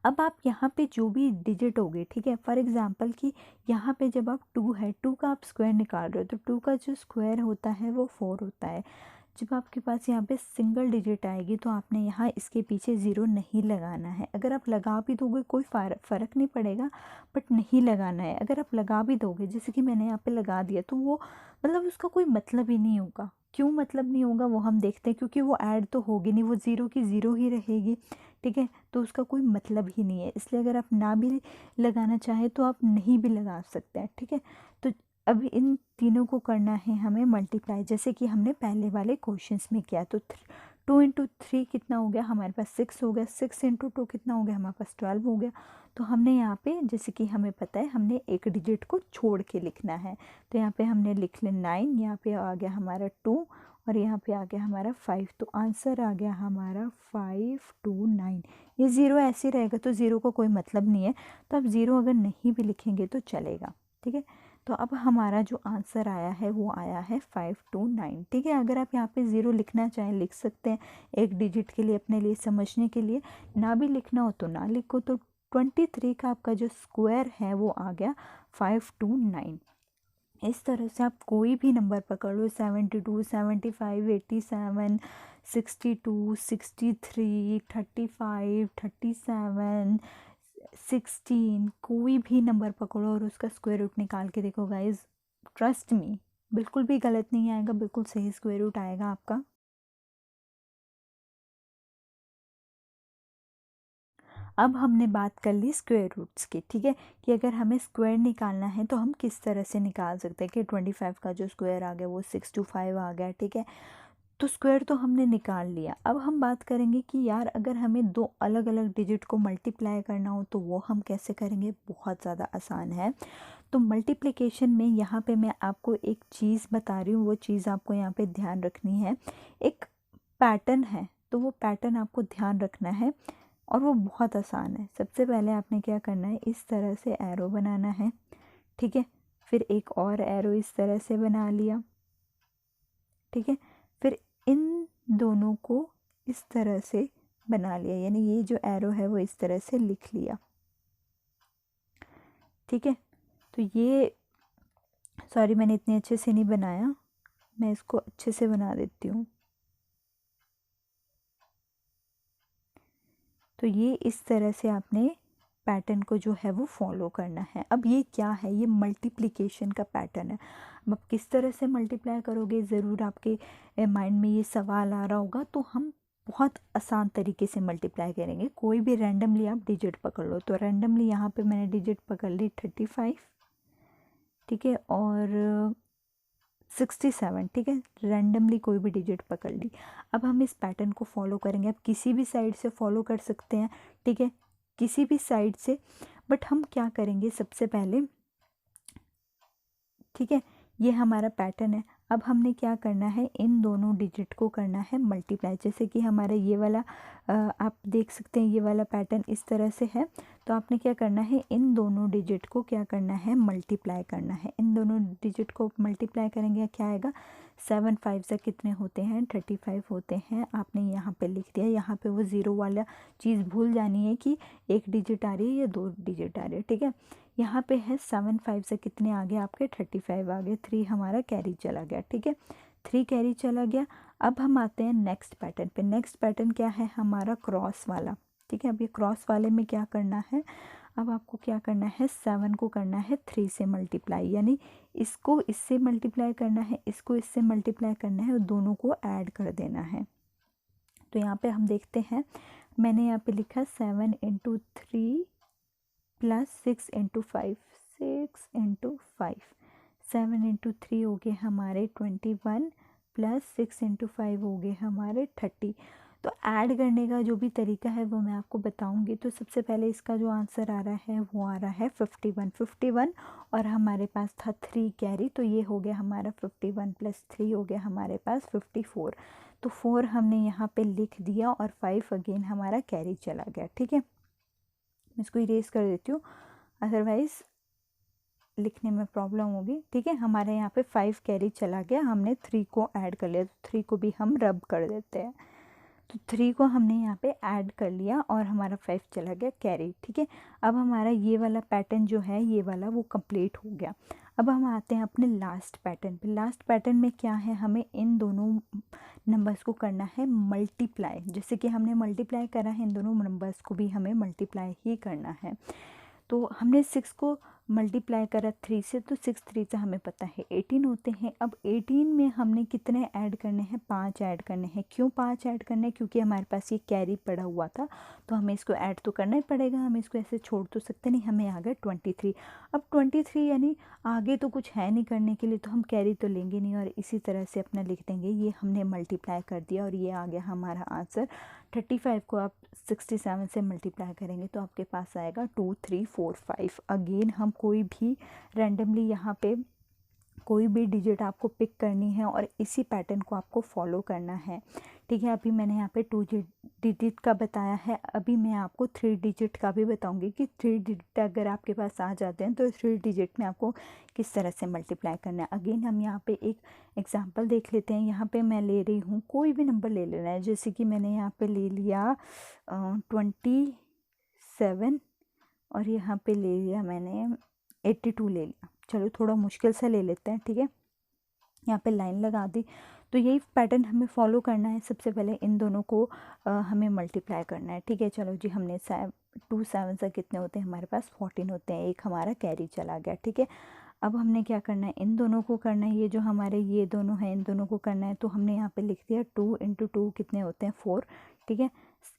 अब आप यहाँ पे जो भी डिजिट होगे, ठीक है, फॉर एग्जांपल कि यहाँ पे जब आप 2 है, 2 का आप स्क्वायर निकाल रहे हो, तो 2 का जो स्क्वायर होता है वो 4 होता है। जब आपके पास यहाँ पे सिंगल डिजिट आएगी तो आपने यहाँ इसके पीछे 0 नहीं लगाना है। अगर आप लगा भी दोगे कोई फ़र्क नहीं पड़ेगा, बट नहीं लगाना है। अगर आप लगा भी दोगे, जैसे कि मैंने यहाँ पे लगा दिया, तो वो मतलब उसका कोई मतलब ही नहीं होगा। क्यों मतलब नहीं होगा वो हम देखते हैं, क्योंकि वो ऐड तो होगी नहीं, वो 0 की 0 ही रहेगी। ठीक है, तो उसका कोई मतलब ही नहीं है, इसलिए अगर आप ना भी लगाना चाहें तो आप नहीं भी लगा सकते हैं। ठीक है, तो अब इन तीनों को करना है हमें मल्टीप्लाई, जैसे कि हमने पहले वाले क्वेश्चंस में किया। तो 2 इंटू 3 कितना हो गया हमारे पास, 6 हो गया। 6 इंटू 2 कितना हो गया हमारे पास, 12 हो गया। तो हमने यहाँ पे, जैसे कि हमें पता है, हमने एक डिजिट को छोड़ के लिखना है, तो यहाँ पे हमने लिख लिया 9, यहाँ पे आ गया हमारा 2 और यहाँ पे आ गया हमारा 5। तो आंसर आ गया हमारा 529। ये 0 ऐसे रहेगा, तो 0 का कोई मतलब नहीं है, तो आप 0 अगर नहीं भी लिखेंगे तो चलेगा। ठीक है, तो अब हमारा जो आंसर आया है वो आया है 529। ठीक है, अगर आप यहाँ पे 0 लिखना चाहें लिख सकते हैं, एक डिजिट के लिए अपने लिए समझने के लिए। ना भी लिखना हो तो ना लिखो। तो 23 का आपका जो स्क्वायर है वो आ गया 529। इस तरह से आप कोई भी नंबर पकड़ लो, 72 75 87 62 63 35 37 16, कोई भी नंबर पकड़ो और उसका स्क्वायर रूट निकाल के देखो गाइज, ट्रस्ट मी, बिल्कुल भी गलत नहीं आएगा, बिल्कुल सही स्क्वायर रूट आएगा आपका। अब हमने बात कर ली स्क्वायर रूट्स की। ठीक है, कि अगर हमें स्क्वायर निकालना है तो हम किस तरह से निकाल सकते हैं, कि 25 का जो स्क्वायर आ गया वो 625 आ गया। ठीक है, तो स्क्वायर तो हमने निकाल लिया। अब हम बात करेंगे कि यार अगर हमें दो अलग अलग डिजिट को मल्टीप्लाई करना हो तो वो हम कैसे करेंगे, बहुत ज़्यादा आसान है। तो मल्टीप्लिकेशन में यहाँ पे मैं आपको एक चीज़ बता रही हूँ, वो चीज़ आपको यहाँ पे ध्यान रखनी है। एक पैटर्न है, तो वो पैटर्न आपको ध्यान रखना है और वो बहुत आसान है। सबसे पहले आपने क्या करना है, इस तरह से एरो बनाना है। ठीक है, फिर एक और एरो इस तरह से बना लिया। ठीक है, फिर इन दोनों को इस तरह से बना लिया, यानी ये जो एरो है वो इस तरह से लिख लिया। ठीक है, तो ये, सॉरी मैंने इतने अच्छे से नहीं बनाया, मैं इसको अच्छे से बना देती हूँ। तो ये इस तरह से आपने पैटर्न को जो है वो फॉलो करना है। अब ये क्या है, ये मल्टीप्लिकेशन का पैटर्न है। अब आप किस तरह से मल्टीप्लाई करोगे, ज़रूर आपके माइंड में ये सवाल आ रहा होगा। तो हम बहुत आसान तरीके से मल्टीप्लाई करेंगे। कोई भी रैंडमली आप डिजिट पकड़ लो, तो रैंडमली यहाँ पे मैंने डिजिट पकड़ ली 35। ठीक है, और 67, ठीक है। रैंडमली कोई भी डिजिट पकड़ ली। अब हम इस पैटर्न को फॉलो करेंगे। अब किसी भी साइड से फॉलो कर सकते हैं, ठीक है, किसी भी साइड से। बट हम क्या करेंगे सबसे पहले, ठीक है, ये हमारा पैटर्न है। अब हमने क्या करना है, इन दोनों डिजिट को करना है मल्टीप्लाई। जैसे कि हमारा ये वाला आप देख सकते हैं, ये वाला पैटर्न इस तरह से है। तो आपने क्या करना है, इन दोनों डिजिट को क्या करना है, मल्टीप्लाई करना है। इन दोनों डिजिट को मल्टीप्लाई करेंगे, क्या आएगा, 7 5 से कितने होते हैं, 35 होते हैं। आपने यहाँ पे लिख दिया। यहाँ पे वो ज़ीरो वाला चीज़ भूल जानी है कि एक डिजिट आ रही है या दो डिजिट आ रही है, ठीक है। यहाँ पे है 7 5 से कितने आ गए आपके, 35 आ गए। 3 हमारा कैरी चला गया, ठीक है, 3 कैरी चला गया। अब हम आते हैं नेक्स्ट पैटर्न पे। नेक्स्ट पैटर्न क्या है हमारा, क्रॉस वाला, ठीक है। अब ये क्रॉस वाले में क्या करना है, अब आपको क्या करना है, 7 को करना है 3 से मल्टीप्लाई, यानी इसको इससे मल्टीप्लाई करना है, इसको इससे मल्टीप्लाई करना है और दोनों को ऐड कर देना है। तो यहाँ पे हम देखते हैं, मैंने यहाँ पे लिखा 7 × 3 प्लस 6 × 5, 6 × 5, 7 × 3 हो गए हमारे 21 प्लस 6 × 5 हो गए हमारे 30। तो ऐड करने का जो भी तरीका है वो मैं आपको बताऊंगी। तो सबसे पहले इसका जो आंसर आ रहा है वो आ रहा है 51 और हमारे पास था 3 कैरी, तो ये हो गया हमारा 51 + 3 हो गया हमारे पास 54। तो 4 हमने यहाँ पे लिख दिया और 5 अगेन हमारा कैरी चला गया, ठीक है। मैं इसको इरेज कर देती हूँ, अदरवाइज़ लिखने में प्रॉब्लम होगी, ठीक है। हमारे यहाँ पे 5 कैरी चला गया, हमने 3 को ऐड कर लिया, तो 3 को भी हम रब कर देते हैं। तो 3 को हमने यहाँ पे ऐड कर लिया और हमारा 5 चला गया कैरी, ठीक है। अब हमारा ये वाला पैटर्न जो है, ये वाला वो कंप्लीट हो गया। अब हम आते हैं अपने लास्ट पैटर्न पे। लास्ट पैटर्न में क्या है, हमें इन दोनों नंबर्स को करना है मल्टीप्लाई। जैसे कि हमने मल्टीप्लाई करा है, इन दोनों नंबर्स को भी हमें मल्टीप्लाई ही करना है। तो हमने 6 को मल्टीप्लाई करा 3 से, तो 6 3 से हमें पता है 18 होते हैं। अब 18 में हमने कितने ऐड करने हैं, 5 ऐड करने हैं। क्यों 5 ऐड करने हैं, क्योंकि हमारे पास ये कैरी पड़ा हुआ था, तो हमें इसको ऐड तो करना ही पड़ेगा, हम इसको ऐसे छोड़ तो सकते नहीं। हमें आ गया 23। अब 23 यानी आगे तो कुछ है नहीं करने के लिए, तो हम कैरी तो लेंगे नहीं और इसी तरह से अपना लिख देंगे। ये हमने मल्टीप्लाई कर दिया और ये आ गया हमारा आंसर। 35 को आप 67 से मल्टीप्लाई करेंगे तो आपके पास आएगा 2 3 4 5। अगेन हम कोई भी रैंडमली यहाँ पे कोई भी डिजिट आपको पिक करनी है और इसी पैटर्न को आपको फॉलो करना है, ठीक है। अभी मैंने यहाँ पे 2 डिजिट का बताया है, अभी मैं आपको 3 डिजिट का भी बताऊंगी कि 3 डिजिट अगर आपके पास आ जाते हैं तो 3 डिजिट में आपको किस तरह से मल्टीप्लाई करना है। अगेन हम यहाँ पे एक एग्जांपल देख लेते हैं। यहाँ पे मैं ले रही हूँ, कोई भी नंबर ले लेना है, जैसे कि मैंने यहाँ पे ले लिया 27 और यहाँ पे ले लिया मैंने 82 ले लिया। चलो थोड़ा मुश्किल से ले लेते हैं, ठीक है। यहाँ पे लाइन लगा दी। तो यही पैटर्न हमें फॉलो करना है। सबसे पहले इन दोनों को हमें मल्टीप्लाई करना है, ठीक है। चलो जी, हमने 2 7 से कितने होते हैं हमारे पास, 14 होते हैं। एक हमारा कैरी चला गया, ठीक है। अब हमने क्या करना है, इन दोनों को करना है। ये जो हमारे ये दोनों हैं, इन दोनों को करना है। तो हमने यहाँ पे लिख दिया 2 × 2 कितने होते हैं, 4, ठीक है।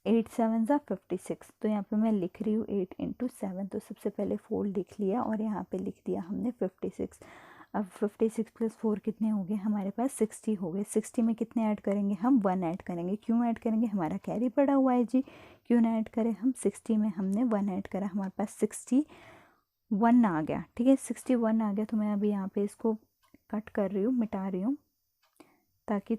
8 7 56। तो यहाँ पे मैं लिख रही हूँ 8 × 7। तो सबसे पहले 4 लिख लिया और यहाँ पे लिख दिया हमने 56। अब 56 + 4 कितने हो गए हमारे पास, 60 हो गए। 60 में कितने ऐड करेंगे हम, 1 ऐड करेंगे। क्यों ऐड करेंगे, हमारा कैरी पड़ा हुआ है जी, क्यों ना ऐड करें हम। 60 में हमने 1 ऐड करा, हमारे पास 61 आ गया, ठीक है। 61 आ गया। तो मैं अभी यहाँ पे इसको कट कर रही हूँ, मिटा रही हूँ, ताकि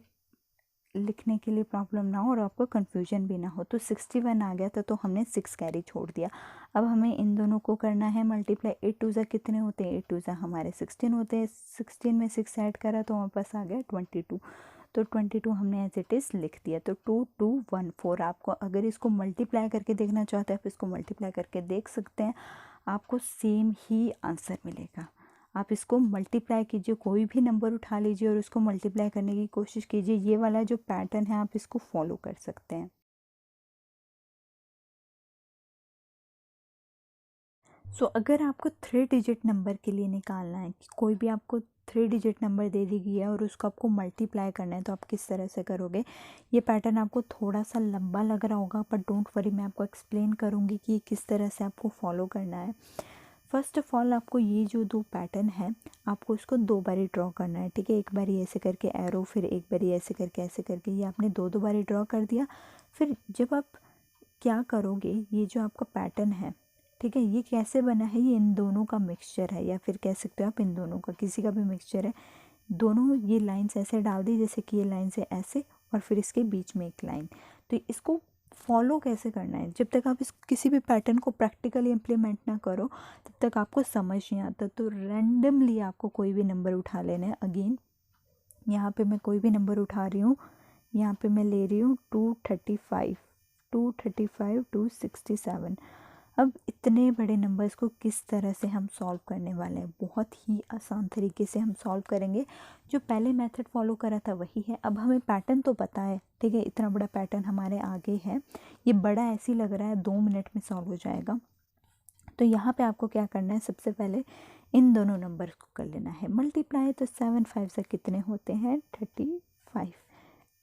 लिखने के लिए प्रॉब्लम ना हो और आपको कन्फ्यूजन भी ना हो। तो 61 आ गया था, तो हमने 6 कैरी छोड़ दिया। अब हमें इन दोनों को करना है मल्टीप्लाई। 8 2 कितने होते हैं, 8 2 हमारे 16 होते हैं। 16 में 6 ऐड करा तो हमारे पास आ गया 22। तो 22 हमने एज इट इज़ लिख दिया। तो 2 2 1 4। आपको अगर इसको मल्टीप्लाई करके देखना चाहते हैं, आप इसको मल्टीप्लाई करके देख सकते हैं, आपको सेम ही आंसर मिलेगा। आप इसको मल्टीप्लाई कीजिए, कोई भी नंबर उठा लीजिए और उसको मल्टीप्लाई करने की कोशिश कीजिए। ये वाला जो पैटर्न है आप इसको फॉलो कर सकते हैं। अगर आपको 3 डिजिट नंबर के लिए निकालना है, कि कोई भी आपको 3 डिजिट नंबर दे दी गई है और उसको आपको मल्टीप्लाई करना है, तो आप किस तरह से करोगे। ये पैटर्न आपको थोड़ा सा लंबा लग रहा होगा, पर डोंट वरी, मैं आपको एक्सप्लेन करूँगी कि किस तरह से आपको फॉलो करना है। फर्स्ट ऑफ ऑल आपको ये जो दो पैटर्न है आपको इसको दो बारी ड्रॉ करना है, ठीक है। एक बारी ऐसे करके एरो, फिर एक बारी ऐसे करके ये आपने दो बारी ड्रॉ कर दिया। फिर जब आप क्या करोगे, ये जो आपका पैटर्न है, ठीक है, ये कैसे बना है, ये इन दोनों का मिक्सचर है, या फिर कह सकते हो आप इन दोनों का किसी का भी मिक्सचर है। दोनों ये लाइंस ऐसे डाल दी जैसे कि ये लाइंस है ऐसे, और फिर इसके बीच में एक लाइन। तो इसको फॉलो कैसे करना है, जब तक आप इस किसी भी पैटर्न को प्रैक्टिकली इम्प्लीमेंट ना करो तब तक आपको समझ नहीं आता। तो रैंडमली आपको कोई भी नंबर उठा लेना है। अगेन यहाँ पे मैं कोई भी नंबर उठा रही हूँ, यहाँ पे मैं ले रही हूँ 235, 267। अब इतने बड़े नंबर्स को किस तरह से हम सॉल्व करने वाले हैं, बहुत ही आसान तरीके से हम सॉल्व करेंगे। जो पहले मेथड फॉलो करा था वही है। अब हमें पैटर्न तो पता है, ठीक है, इतना बड़ा पैटर्न हमारे आगे है, ये बड़ा ऐसे ही लग रहा है 2 मिनट में सॉल्व हो जाएगा। तो यहाँ पे आपको क्या करना है, सबसे पहले इन दोनों नंबर को कर लेना है मल्टीप्लाई। तो 7 5 से कितने होते हैं, 35।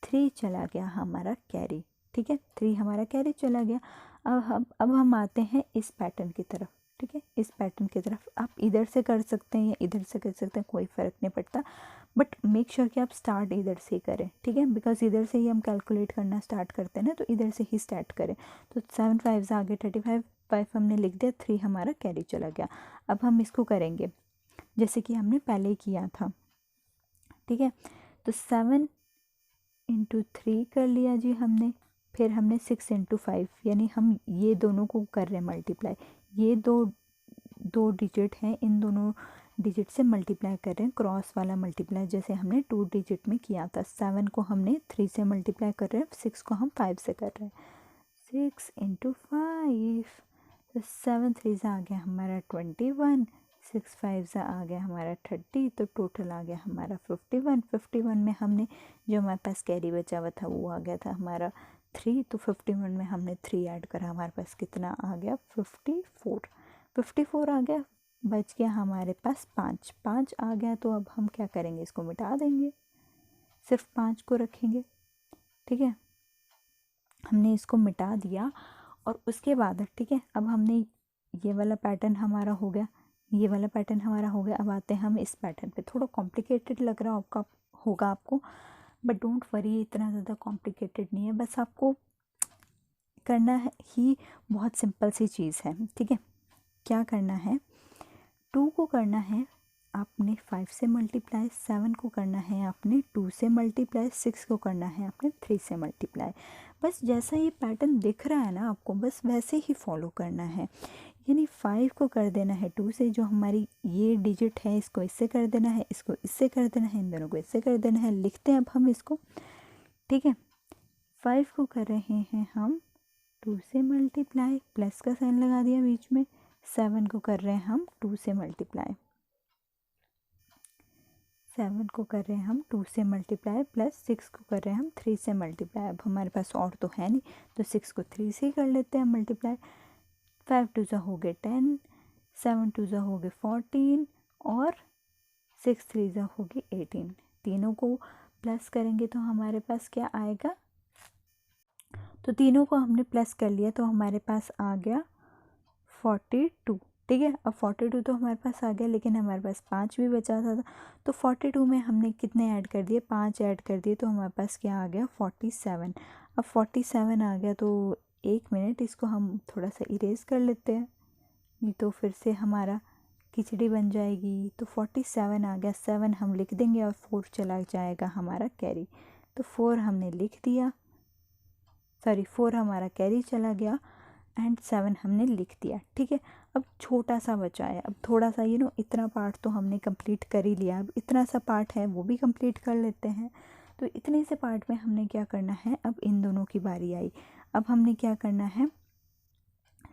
3 चला गया हमारा कैरी, ठीक है, 3 हमारा कैरी चला गया। अब हम आते हैं इस पैटर्न की तरफ, ठीक है। इस पैटर्न की तरफ आप इधर से कर सकते हैं या इधर से कर सकते हैं, कोई फ़र्क नहीं पड़ता, बट मेक श्योर कि आप स्टार्ट इधर से ही करें, ठीक है, बिकॉज इधर से ही हम कैलकुलेट करना स्टार्ट करते हैं ना, तो इधर से ही स्टार्ट करें। तो 7 5 से आगे 35, 5 हमने लिख दिया, 3 हमारा कैरी चला गया। अब हम इसको करेंगे जैसे कि हमने पहले किया था, ठीक है। तो 7 इंटू 3 कर लिया जी हमने, फिर हमने 6 इंटू 5, यानी हम ये दोनों को कर रहे हैं मल्टीप्लाई। ये दो डिजिट हैं, इन दोनों डिजिट से मल्टीप्लाई कर रहे हैं, क्रॉस वाला मल्टीप्लाई जैसे हमने 2 डिजिट में किया था। 7 को हमने 3 से मल्टीप्लाई कर रहे हैं, 6 को हम 5 से कर रहे हैं। 6 इंटू 5, तो 7 3 से आ गया हमारा 21, 6 5 से आ गया हमारा 30, तो टोटल आ गया हमारा 51। 51 में हमने जो हमारे पास कैरी बचा हुआ था वो आ गया था हमारा 3, तो 51 में हमने 3 ऐड करा, हमारे पास कितना आ गया, 54। 54 आ गया, बच गया हमारे पास 5 आ गया। तो अब हम क्या करेंगे, इसको मिटा देंगे, सिर्फ 5 को रखेंगे, ठीक है। हमने इसको मिटा दिया और उसके बाद, ठीक है, अब हमने ये वाला पैटर्न हमारा हो गया, ये वाला पैटर्न हमारा हो गया। अब आते हैं हम इस पैटर्न पे, थोड़ा कॉम्प्लिकेटेड लग रहा होगा आपको, बट डोंट वरी, इतना ज़्यादा कॉम्प्लिकेटेड नहीं है, बस आपको करना है ही बहुत सिंपल सी चीज़ है, ठीक है। क्या करना है, 2 को करना है आपने 5 से मल्टीप्लाई, 7 को करना है आपने 2 से मल्टीप्लाई, 6 को करना है आपने 3 से मल्टीप्लाई। बस जैसा ये पैटर्न दिख रहा है ना आपको, बस वैसे ही फॉलो करना है। यानी 5 को कर देना है 2 से, जो हमारी ये डिजिट है इसको इससे कर देना है, इसको इससे कर देना है, इन दोनों को इससे कर देना है। लिखते हैं अब हम इसको, ठीक है। 5 को कर रहे हैं हम 2 से मल्टीप्लाई, प्लस का साइन लगा दिया बीच में। 7 को कर रहे हैं हम 2 से मल्टीप्लाई, 7 को कर रहे हैं हम 2 से मल्टीप्लाई, प्लस 6 को कर रहे हैं हम 3 से मल्टीप्लाई। अब हमारे पास और तो है नहीं, तो 6 को 3 से ही कर लेते हैं मल्टीप्लाई। 5 2 जा हो गए 10, 7 2 जा हो गए 14, और 6 3 जा हो गए 18। तीनों को प्लस करेंगे तो हमारे पास क्या आएगा, तो तीनों को हमने प्लस कर लिया तो हमारे पास आ गया 42, ठीक है। अब 42 तो हमारे पास आ गया, लेकिन हमारे पास 5 भी बचा था, तो 42 में हमने कितने ऐड कर दिए, 5 ऐड कर दिए, तो हमारे पास क्या आ गया, 47। अब 47 आ गया, तो 1 मिनट, इसको हम थोड़ा सा इरेज कर लेते हैं, नहीं तो फिर से हमारा खिचड़ी बन जाएगी। तो 47 आ गया, 7 हम लिख देंगे और 4 चला जाएगा हमारा कैरी, तो 4 हमने लिख दिया, सॉरी 4 हमारा कैरी चला गया एंड 7 हमने लिख दिया, ठीक है। अब छोटा सा बचा है, अब थोड़ा सा इतना पार्ट तो हमने कंप्लीट कर ही लिया, अब इतना सा पार्ट है वो भी कंप्लीट कर लेते हैं। तो इतने से पार्ट में हमने क्या करना है, अब इन दोनों की बारी आई। अब हमने क्या करना है,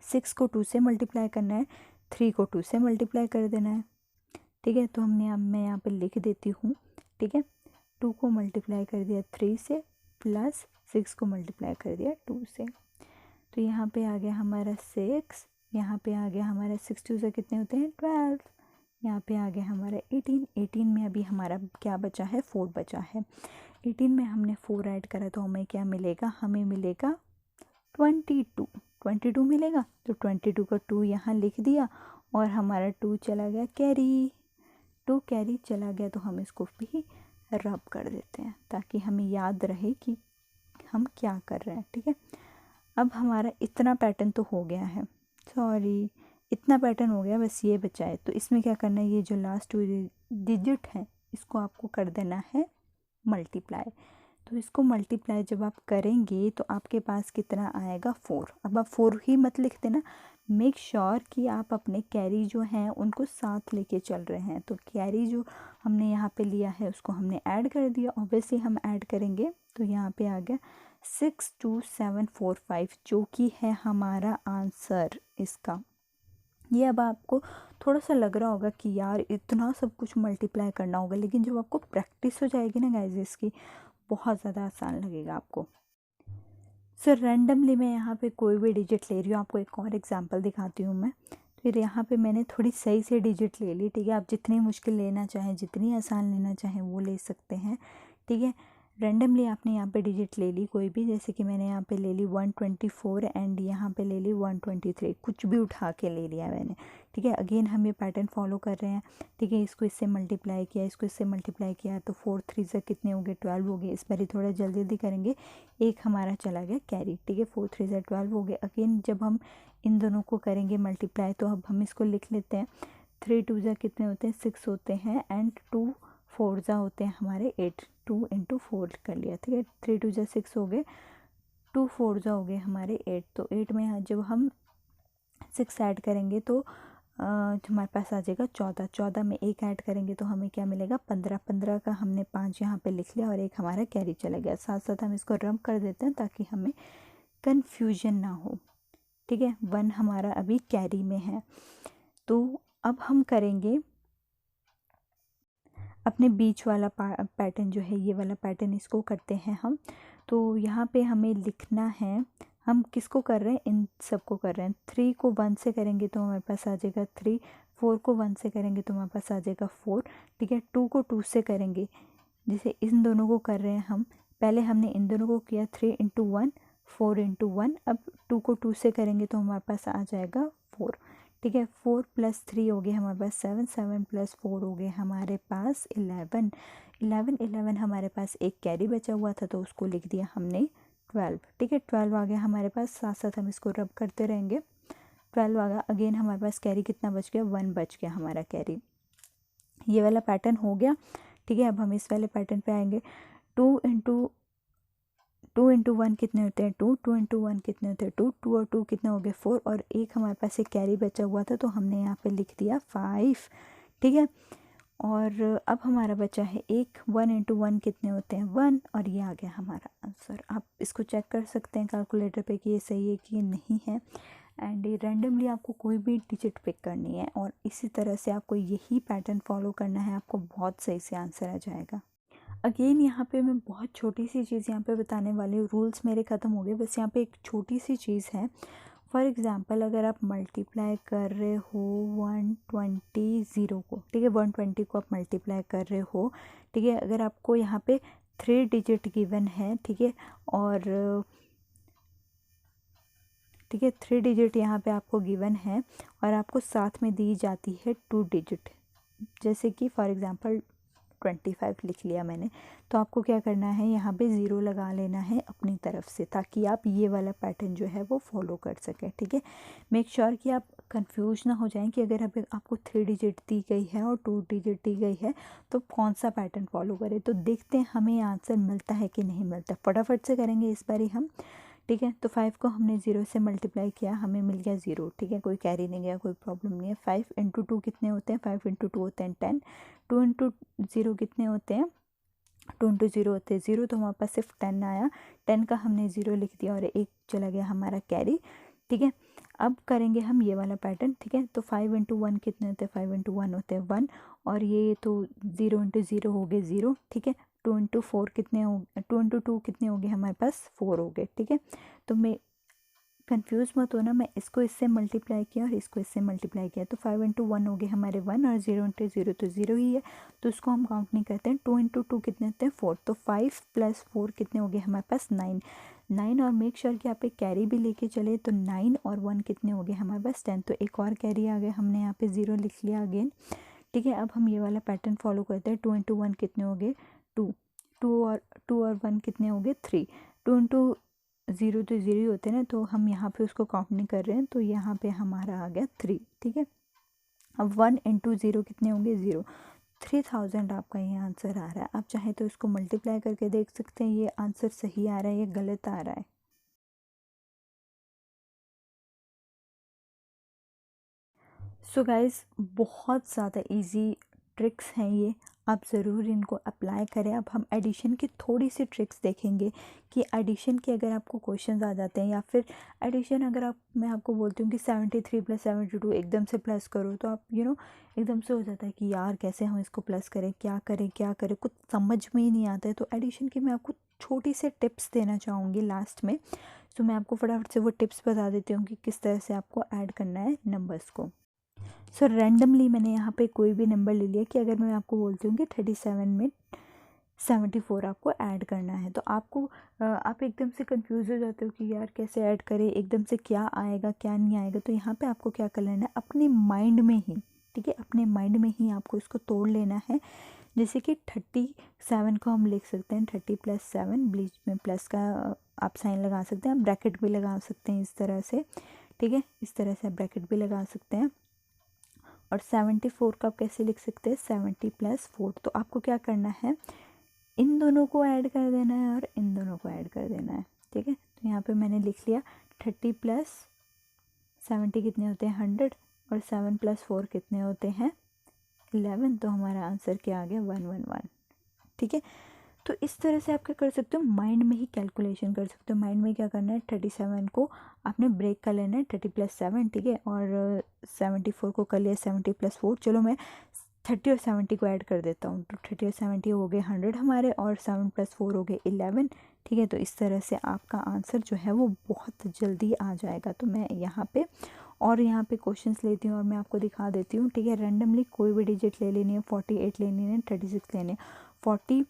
6 को 2 से मल्टीप्लाई करना है, 3 को 2 से मल्टीप्लाई कर देना है, ठीक है। तो मैं यहाँ पे लिख देती हूँ, ठीक है। 2 को मल्टीप्लाई कर दिया 3 से, प्लस 6 को मल्टीप्लाई कर दिया 2 से, तो यहाँ पे आ गया हमारा 6, यहाँ पे आ गया हमारा 6 2 से कितने होते हैं 12, यहाँ पे आ गया हमारा 18। 18 में अभी हमारा क्या बचा है, 4 बचा है। 18 में हमने 4 ऐड करा तो हमें क्या मिलेगा, हमें मिलेगा 22 मिलेगा। तो 22 का 2 यहाँ लिख दिया और हमारा 2 चला गया कैरी, 2 कैरी चला गया, तो हम इसको भी रब कर देते हैं ताकि हमें याद रहे कि हम क्या कर रहे हैं। ठीक है, अब हमारा इतना पैटर्न तो हो गया है, सॉरी इतना पैटर्न हो गया, बस ये बचा है। तो इसमें क्या करना है, ये जो लास्ट 2 डिजिट है इसको आपको कर देना है मल्टीप्लाई। तो इसको मल्टीप्लाई जब आप करेंगे तो आपके पास कितना आएगा, 4। अब आप 4 ही मत लिख देना, मेक श्योर कि आप अपने कैरी जो हैं उनको साथ लेके चल रहे हैं। तो कैरी जो हमने यहाँ पे लिया है उसको हमने ऐड कर दिया, ऑब्वियसली हम ऐड करेंगे, तो यहाँ पे आ गया 62745 जो कि है हमारा आंसर इसका। ये अब आपको थोड़ा सा लग रहा होगा कि यार इतना सब कुछ मल्टीप्लाई करना होगा, लेकिन जब आपको प्रैक्टिस हो जाएगी ना गाइस इसकी, बहुत ज़्यादा आसान लगेगा आपको। सो रैंडमली मैं यहाँ पे कोई भी डिजिट ले रही हूँ, आपको एक और एग्जांपल दिखाती हूँ मैं। फिर यहाँ पे मैंने थोड़ी सही से डिजिट ले ली, ठीक है। आप जितनी मुश्किल लेना चाहें, जितनी आसान लेना चाहें वो ले सकते हैं, ठीक है। रैंडमली आपने यहाँ पे डिजिट ले ली कोई भी, जैसे कि मैंने यहाँ पे ले ली 124 एंड यहाँ पे ले ली 123, कुछ भी उठा के ले लिया मैंने, ठीक है। अगेन हम ये पैटर्न फॉलो कर रहे हैं, ठीक है। इसको इससे मल्टीप्लाई किया, इसको इससे मल्टीप्लाई किया, तो 4 3 से कितने हो गए, 12 हो गए। इस बार ही थोड़ा जल्दी जल्दी करेंगे, एक हमारा चला गया कैरी, ठीक है। 4 3 से 12 हो गए। अगेन जब हम इन दोनों को करेंगे मल्टीप्लाई, तो अब हम इसको लिख लेते हैं। 3 2 जा कितने होते हैं, 6 होते हैं, एंड 2 4 जा होते हैं हमारे 8, 2 इंटू 4 कर लिया, ठीक है। 3 2 जा 6 हो गए, 2 4 जा हो गए हमारे 8, तो 8 में जब हम 6 ऐड करेंगे तो हमारे पास आ जाएगा 14, 14 में 1 ऐड करेंगे तो हमें क्या मिलेगा, 15, 15 का हमने 5 यहाँ पे लिख लिया और एक हमारा कैरी चला गया। साथ साथ हम इसको रब कर देते हैं ताकि हमें कन्फ्यूजन ना हो, ठीक है। 1 हमारा अभी कैरी में है। तो अब हम करेंगे अपने बीच वाला पैटर्न जो है, ये वाला पैटर्न, इसको करते हैं हम। तो यहाँ पे हमें लिखना है, हम किसको कर रहे हैं, इन सब को कर रहे हैं। 3 को 1 से करेंगे तो हमारे पास आ जाएगा 3, 4 को 1 से करेंगे तो हमारे पास आ जाएगा 4, ठीक है। 2 को 2 से करेंगे, जैसे इन दोनों को कर रहे हैं हम, पहले हमने इन दोनों को किया 3 इंटू 1, 4 इंटू 1, अब 2 को 2 से करेंगे तो हमारे पास आ जाएगा 4, ठीक है। 4 + 3 हो गए हमारे पास 7, 7 + 4 हो गए हमारे पास 11, 11 11 हमारे पास एक कैरी बचा हुआ था तो उसको लिख दिया हमने 12, ठीक है। 12 आ गया हमारे पास, साथ साथ हम इसको रब करते रहेंगे। 12 आ गया, अगेन हमारे पास कैरी कितना बच गया, 1 बच गया हमारा कैरी। ये वाला पैटर्न हो गया, ठीक है। अब हम इस वाले पैटर्न पे आएंगे। 2 इंटू 1 कितने होते हैं, 2, 2 इंटू 1 कितने होते हैं, 2, 2 और 2 कितने हो गए, 4, और एक हमारे पास एक कैरी बचा हुआ था तो हमने यहाँ पे लिख दिया 5, ठीक है। और अब हमारा बचा है एक, 1 इंटू 1 कितने होते हैं, 1, और ये आ गया हमारा आंसर। आप इसको चेक कर सकते हैं कैलकुलेटर पे कि ये सही है कि नहीं है। एंड रैंडमली आपको कोई भी डिजिट पिक करनी है और इसी तरह से आपको यही पैटर्न फॉलो करना है, आपको बहुत सही से आंसर आ जाएगा। अगेन यहाँ पे मैं बहुत छोटी सी चीज़ यहाँ पे बताने वाली हूँ, रूल्स मेरे ख़त्म हो गए, बस यहाँ पे एक छोटी सी चीज़ है। फॉर एग्ज़ाम्पल अगर आप मल्टीप्लाई कर रहे हो 120 को, ठीक है, 120 को आप मल्टीप्लाई कर रहे हो, ठीक है। अगर आपको यहाँ पे 3 डिजिट गिवन है, ठीक है, और ठीक है 3 डिजिट यहाँ पे आपको गिवन है और आपको साथ में दी जाती है 2 डिजिट, जैसे कि फॉर एग्ज़ाम्पल 25 लिख लिया मैंने, तो आपको क्या करना है, यहाँ पे 0 लगा लेना है अपनी तरफ से ताकि आप ये वाला पैटर्न जो है वो फॉलो कर सकें, ठीक है। मेक श्योर कि आप कंफ्यूज ना हो जाएं कि अगर आपको 3 डिजिट दी गई है और 2 डिजिट दी गई है तो कौन सा पैटर्न फॉलो करें। तो देखते हैं हमें आंसर मिलता है कि नहीं मिलता, फटाफट से करेंगे इस बार ही हम, ठीक है। तो 5 को हमने 0 से मल्टीप्लाई किया, हमें मिल गया 0, ठीक है, कोई कैरी नहीं गया, कोई प्रॉब्लम नहीं है। 5 इंटू 2 कितने होते हैं, 5 इंटू 2 होते हैं 10, 2 इंटू 0 कितने होते हैं, 2 इंटू 0 होते हैं 0, तो हमारे पास सिर्फ 10 आया, 10 का हमने 0 लिख दिया और एक चला गया हमारा कैरी, ठीक है। अब करेंगे हम ये वाला पैटर्न, ठीक है। तो 5 इंटू 1 कितने होते हैं, 5 इंटू 1 होते हैं 1, और ये तो 0 इंटू 0 हो गए 0, ठीक है। 2 इंटू 4 कितने हो, 2 इंटू 2 कितने हो गए हमारे पास 4 हो गए, ठीक है। तो मैं कंफ्यूज मत होना, मैं इसको इससे मल्टीप्लाई किया और इसको इससे मल्टीप्लाई किया, तो 5 इंटू 1 हो गए हमारे 1 और 0 इंटू 0 तो 0 ही है, तो इसको हम काउंट नहीं करते हैं। 2 इंटू 2 कितने होते हैं 4, तो 5 + 4 कितने हो गए हमारे पास 9, 9 और मेक श्योर कि आप एक कैरी भी लेके चले। तो 9 और 1 कितने हो गए हमारे पास 10, तो एक और कैरी आ गया, हमने यहाँ पे 0 लिख लिया अगेन। ठीक है, अब हम ये वाला पैटर्न फॉलो करते हैं। 2 इंटू 1 कितने हो गए 2, 2 और 1 कितने हो गए 3। 2 इंटू 0 तो 0 ही होते हैं ना, तो हम यहाँ पे उसको काउंट नहीं कर रहे हैं, तो यहाँ पे हमारा आ गया 3। ठीक है, अब 1 इंटू 0 कितने होंगे 0। 3000 आपका ये आंसर आ रहा है। आप चाहे तो इसको मल्टीप्लाई करके देख सकते हैं, ये आंसर सही आ रहा है या गलत आ रहा है। सो गाइस, बहुत ज़्यादा इजी ट्रिक्स हैं ये, आप ज़रूर इनको अप्लाई करें। अब हम एडिशन की थोड़ी सी ट्रिक्स देखेंगे कि एडिशन के अगर आपको क्वेश्चंस आ जाते हैं, या फिर एडिशन अगर मैं आपको बोलती हूँ कि 73 + 72 एकदम से प्लस करो, तो आप एकदम से हो जाता है कि यार कैसे हम इसको प्लस करें, क्या करें, कुछ समझ में ही नहीं आता है। तो एडिशन की मैं आपको छोटी से टिप्स देना चाहूँगी लास्ट में। तो मैं आपको फटाफट से वो टिप्स बता देती हूँ कि किस तरह से आपको ऐड करना है नंबर्स को। सो रैंडमली मैंने यहाँ पे कोई भी नंबर ले लिया कि अगर मैं आपको बोलती हूँ कि 37 में 74 आपको ऐड करना है, तो आपको आप एकदम से कंफ्यूज हो जाते हो कि यार कैसे ऐड करें, एकदम से क्या आएगा क्या नहीं आएगा। तो यहाँ पे आपको क्या कर लेना है अपने माइंड में ही, ठीक है, अपने माइंड में ही आपको इसको तोड़ लेना है। जैसे कि 37 को हम लिख सकते हैं 30 + 7, बीच में प्लस का आप साइन लगा सकते हैं, आप ब्रैकेट भी लगा सकते हैं इस तरह से। ठीक है, इस तरह से आप ब्रैकेट भी लगा सकते हैं। और 74 का आप कैसे लिख सकते हैं 70 + 4। तो आपको क्या करना है, इन दोनों को ऐड कर देना है और इन दोनों को ऐड कर देना है। ठीक है, तो यहाँ पे मैंने लिख लिया 30 + 70 कितने होते हैं 100, और 7 + 4 कितने होते हैं 11। तो हमारा आंसर क्या आ गया 111। ठीक है, तो इस तरह से आप क्या कर सकते हो, माइंड में ही कैलकुलेशन कर सकते हो। माइंड में क्या करना है, 37 को आपने ब्रेक कर लेना है 30 + 7, ठीक है, और 74 को कर लिया 70 + 4। चलो मैं 30 और 70 को ऐड कर देता हूँ, तो 30 और 70 हो गए 100 हमारे, और 7 + 4 हो गए 11। ठीक है, तो इस तरह से आपका आंसर जो है वो बहुत जल्दी आ जाएगा। तो मैं यहाँ पे क्वेश्चंस लेती हूँ और मैं आपको दिखा देती हूँ। ठीक है, रैंडमली कोई भी डिजिट ले लेनी है, 48 लेनी है, 36 लेने 40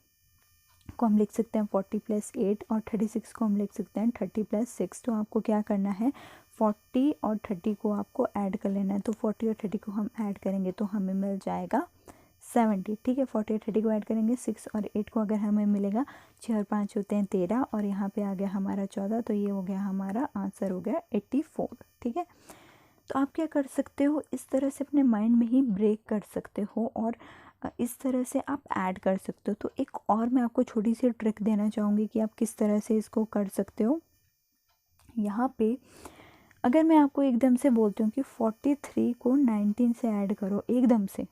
को हम लिख सकते हैं 40 + 8, और 36 को हम लिख सकते हैं 30 + 6। तो आपको क्या करना है 40 और 30 को आपको ऐड कर लेना है। तो 40 और 30 को हम ऐड करेंगे तो हमें मिल जाएगा 70। ठीक है, 40 और 30 को ऐड करेंगे, 6 और 8 को अगर हमें मिलेगा, 6 और 5 होते हैं 13, और यहाँ पे आ गया हमारा 14। तो ये हो गया हमारा आंसर, हो गया 84। ठीक है, तो आप क्या कर सकते हो, इस तरह से अपने माइंड में ही ब्रेक कर सकते हो, और इस तरह से आप ऐड कर सकते हो। तो एक और मैं आपको छोटी सी ट्रिक देना चाहूँगी कि आप किस तरह से इसको कर सकते हो। यहाँ पे अगर मैं आपको एकदम से बोलती हूँ कि 43 को 19 से ऐड करो एकदम से,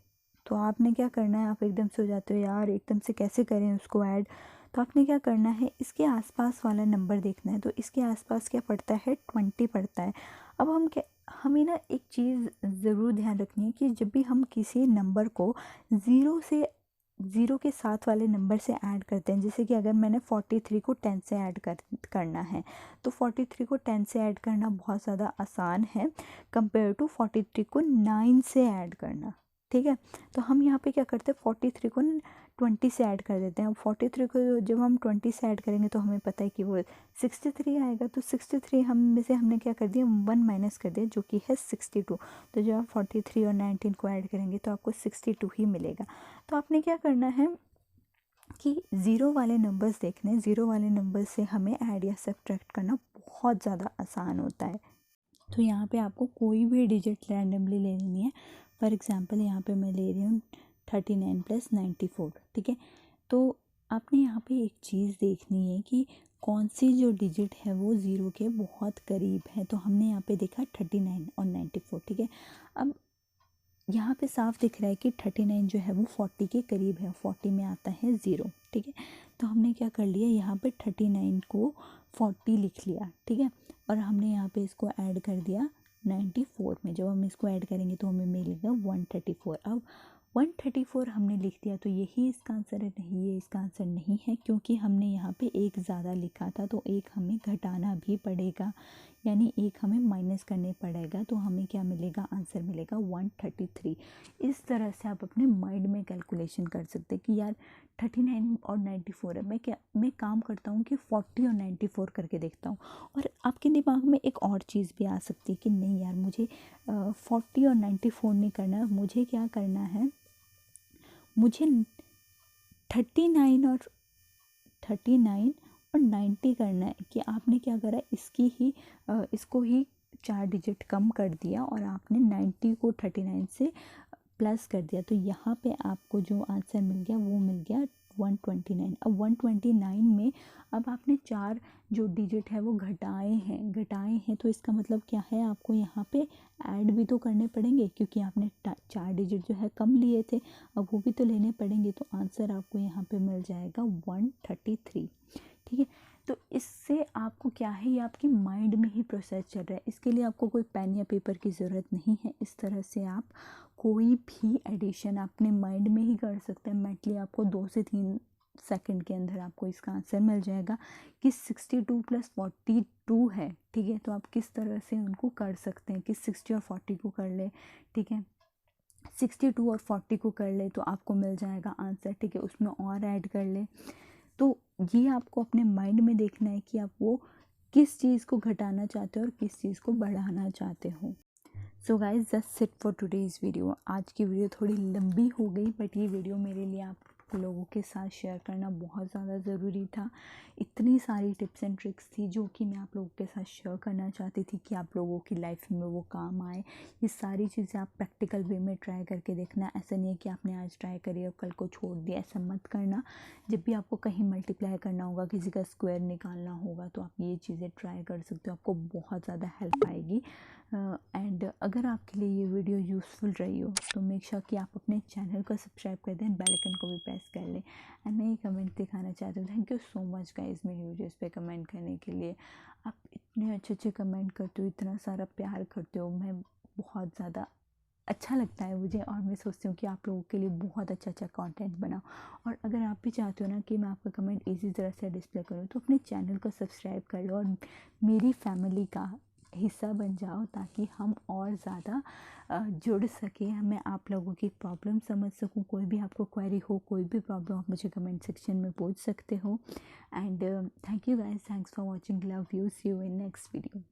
तो आपने क्या करना है, आप एकदम से हो जाते हो यार एकदम से कैसे करें उसको ऐड। तो आपने क्या करना है, इसके आसपास वाला नंबर देखना है। तो इसके आसपास क्या पड़ता है 20 पड़ता है। अब हमें ना एक चीज़ ज़रूर ध्यान रखनी है कि जब भी हम किसी नंबर को ज़ीरो के साथ वाले नंबर से ऐड करते हैं, जैसे कि अगर मैंने 43 को 10 से ऐड करना है, तो 43 को 10 से ऐड करना बहुत ज़्यादा आसान है कंपेयर टू 43 को 9 से ऐड करना। ठीक है, तो हम यहाँ पे क्या करते हैं 43 को 20 से ऐड कर देते हैं। 43 को जब हम 20 से ऐड करेंगे तो हमें पता है कि वो 63 आएगा। तो 63 हम में से हमने क्या कर दिया 1 माइनस कर दिया, जो कि है 62। तो जब आप 43 और 19 को ऐड करेंगे तो आपको 62 ही मिलेगा। तो आपने क्या करना है कि ज़ीरो वाले नंबर्स देखने, ज़ीरो वाले नंबर से हमें ऐड या सब्ट्रैक्ट करना बहुत ज़्यादा आसान होता है। तो यहाँ पे आपको कोई भी डिजिट रैंडमली ले लेनी है। फॉर एग्ज़ाम्पल यहाँ पे मैं ले रही हूँ 39 + 94। ठीक है, तो आपने यहाँ पे एक चीज़ देखनी है कि कौन सी जो डिजिट है वो ज़ीरो के बहुत करीब है। तो हमने यहाँ पे देखा 39 और 94। ठीक है, अब यहाँ पे साफ दिख रहा है कि 39 जो है वो 40 के करीब है, 40 में आता है 0। ठीक है, तो हमने क्या कर लिया यहाँ पे 39 को 40 लिख लिया। ठीक है, और हमने यहाँ पे इसको ऐड कर दिया 94 में। जब हम इसको ऐड करेंगे तो हमें मिलेगा 134। अब 134 हमने लिख दिया तो यही इसका आंसर है? नहीं, ये इसका आंसर नहीं है, क्योंकि हमने यहाँ पे एक ज़्यादा लिखा था तो एक हमें घटाना भी पड़ेगा, यानी एक हमें माइनस करने पड़ेगा, तो हमें क्या मिलेगा? आंसर मिलेगा 133। इस तरह से आप अपने माइंड में कैलकुलेशन कर सकते हैं कि यार 39 और 94 है, मैं काम करता हूँ कि 40 और 94 करके देखता हूँ। और आपके दिमाग में एक और चीज़ भी आ सकती है कि नहीं यार, मुझे 40 और 94 नहीं करना, मुझे क्या करना है, मुझे 39 और 90 करना है। कि आपने क्या करा, इसको ही 4 डिजिट कम कर दिया और आपने 90 को 39 से प्लस कर दिया, तो यहाँ पे आपको जो आंसर मिल गया वो मिल गया 129। अब 129 में अब आपने 4 जो डिजिट है वो घटाए हैं, तो इसका मतलब क्या है, आपको यहाँ पे ऐड भी तो करने पड़ेंगे, क्योंकि आपने 4 डिजिट जो है कम लिए थे, अब वो भी तो लेने पड़ेंगे। तो आंसर आपको यहाँ पे मिल जाएगा 133। ठीक है, तो इससे आपको क्या है, ये आपके माइंड में ही प्रोसेस चल रहा है, इसके लिए आपको कोई पेन या पेपर की ज़रूरत नहीं है। इस तरह से आप कोई भी एडिशन अपने माइंड में ही कर सकते हैं। मेंटली आपको 2 से 3 सेकंड के अंदर आपको इसका आंसर मिल जाएगा कि 62 + 42 है। ठीक है, तो आप किस तरह से उनको कर सकते हैं कि 60 और 40 को कर ले। ठीक है, 62 और 40 को कर ले तो आपको मिल जाएगा आंसर। ठीक है, उसमें और ऐड कर ले। तो ये आपको अपने माइंड में देखना है कि आप वो किस चीज़ को घटाना चाहते हो और किस चीज़ को बढ़ाना चाहते हो। So guys that's it for today's video. आज की वीडियो थोड़ी लंबी हो गई, बट ये वीडियो मेरे लिए आप लोगों के साथ शेयर करना बहुत ज़्यादा ज़रूरी था। इतनी सारी टिप्स एंड ट्रिक्स थी जो कि मैं आप लोगों के साथ शेयर करना चाहती थी कि आप लोगों की लाइफ में वो काम आए। ये सारी चीज़ें आप प्रैक्टिकल वे में ट्राई करके देखना। ऐसा नहीं है कि आपने आज ट्राई करी और कल को छोड़ दिया, ऐसा मत करना। जब भी आपको कहीं मल्टीप्लाई करना होगा, किसी का स्क्वायर निकालना होगा, तो आप ये चीज़ें ट्राई कर सकते हो, आपको बहुत ज़्यादा हेल्प आएगी। एंड अगर आपके लिए ये वीडियो यूज़फुल रही हो तो मेक श्योर कि आप अपने चैनल को सब्सक्राइब कर दें, बेल आइकन को भी प्रेस कर लें। एंड मैं ये कमेंट दिखाना चाहती हूँ, thank you so much guys मेरी वीडियोस पे कमेंट करने के लिए। आप इतने अच्छे अच्छे कमेंट करते हो, इतना सारा प्यार करते हो, मैं बहुत ज़्यादा अच्छा लगता है मुझे, और मैं सोचती हूँ कि आप लोगों के लिए बहुत अच्छा अच्छा कंटेंट बनाऊँ। और अगर आप भी चाहते हो ना कि मैं आपका कमेंट इसी तरह से डिस्प्ले करूँ, तो अपने चैनल को सब्सक्राइब कर लो और मेरी फैमिली का हिस्सा बन जाओ, ताकि हम और ज़्यादा जुड़ सकें, मैं आप लोगों की प्रॉब्लम समझ सकूं। कोई भी आपको क्वेरी हो, कोई भी प्रॉब्लम, आप मुझे कमेंट सेक्शन में पूछ सकते हो। And thank you guys, thanks for watching, love you, see you in next video.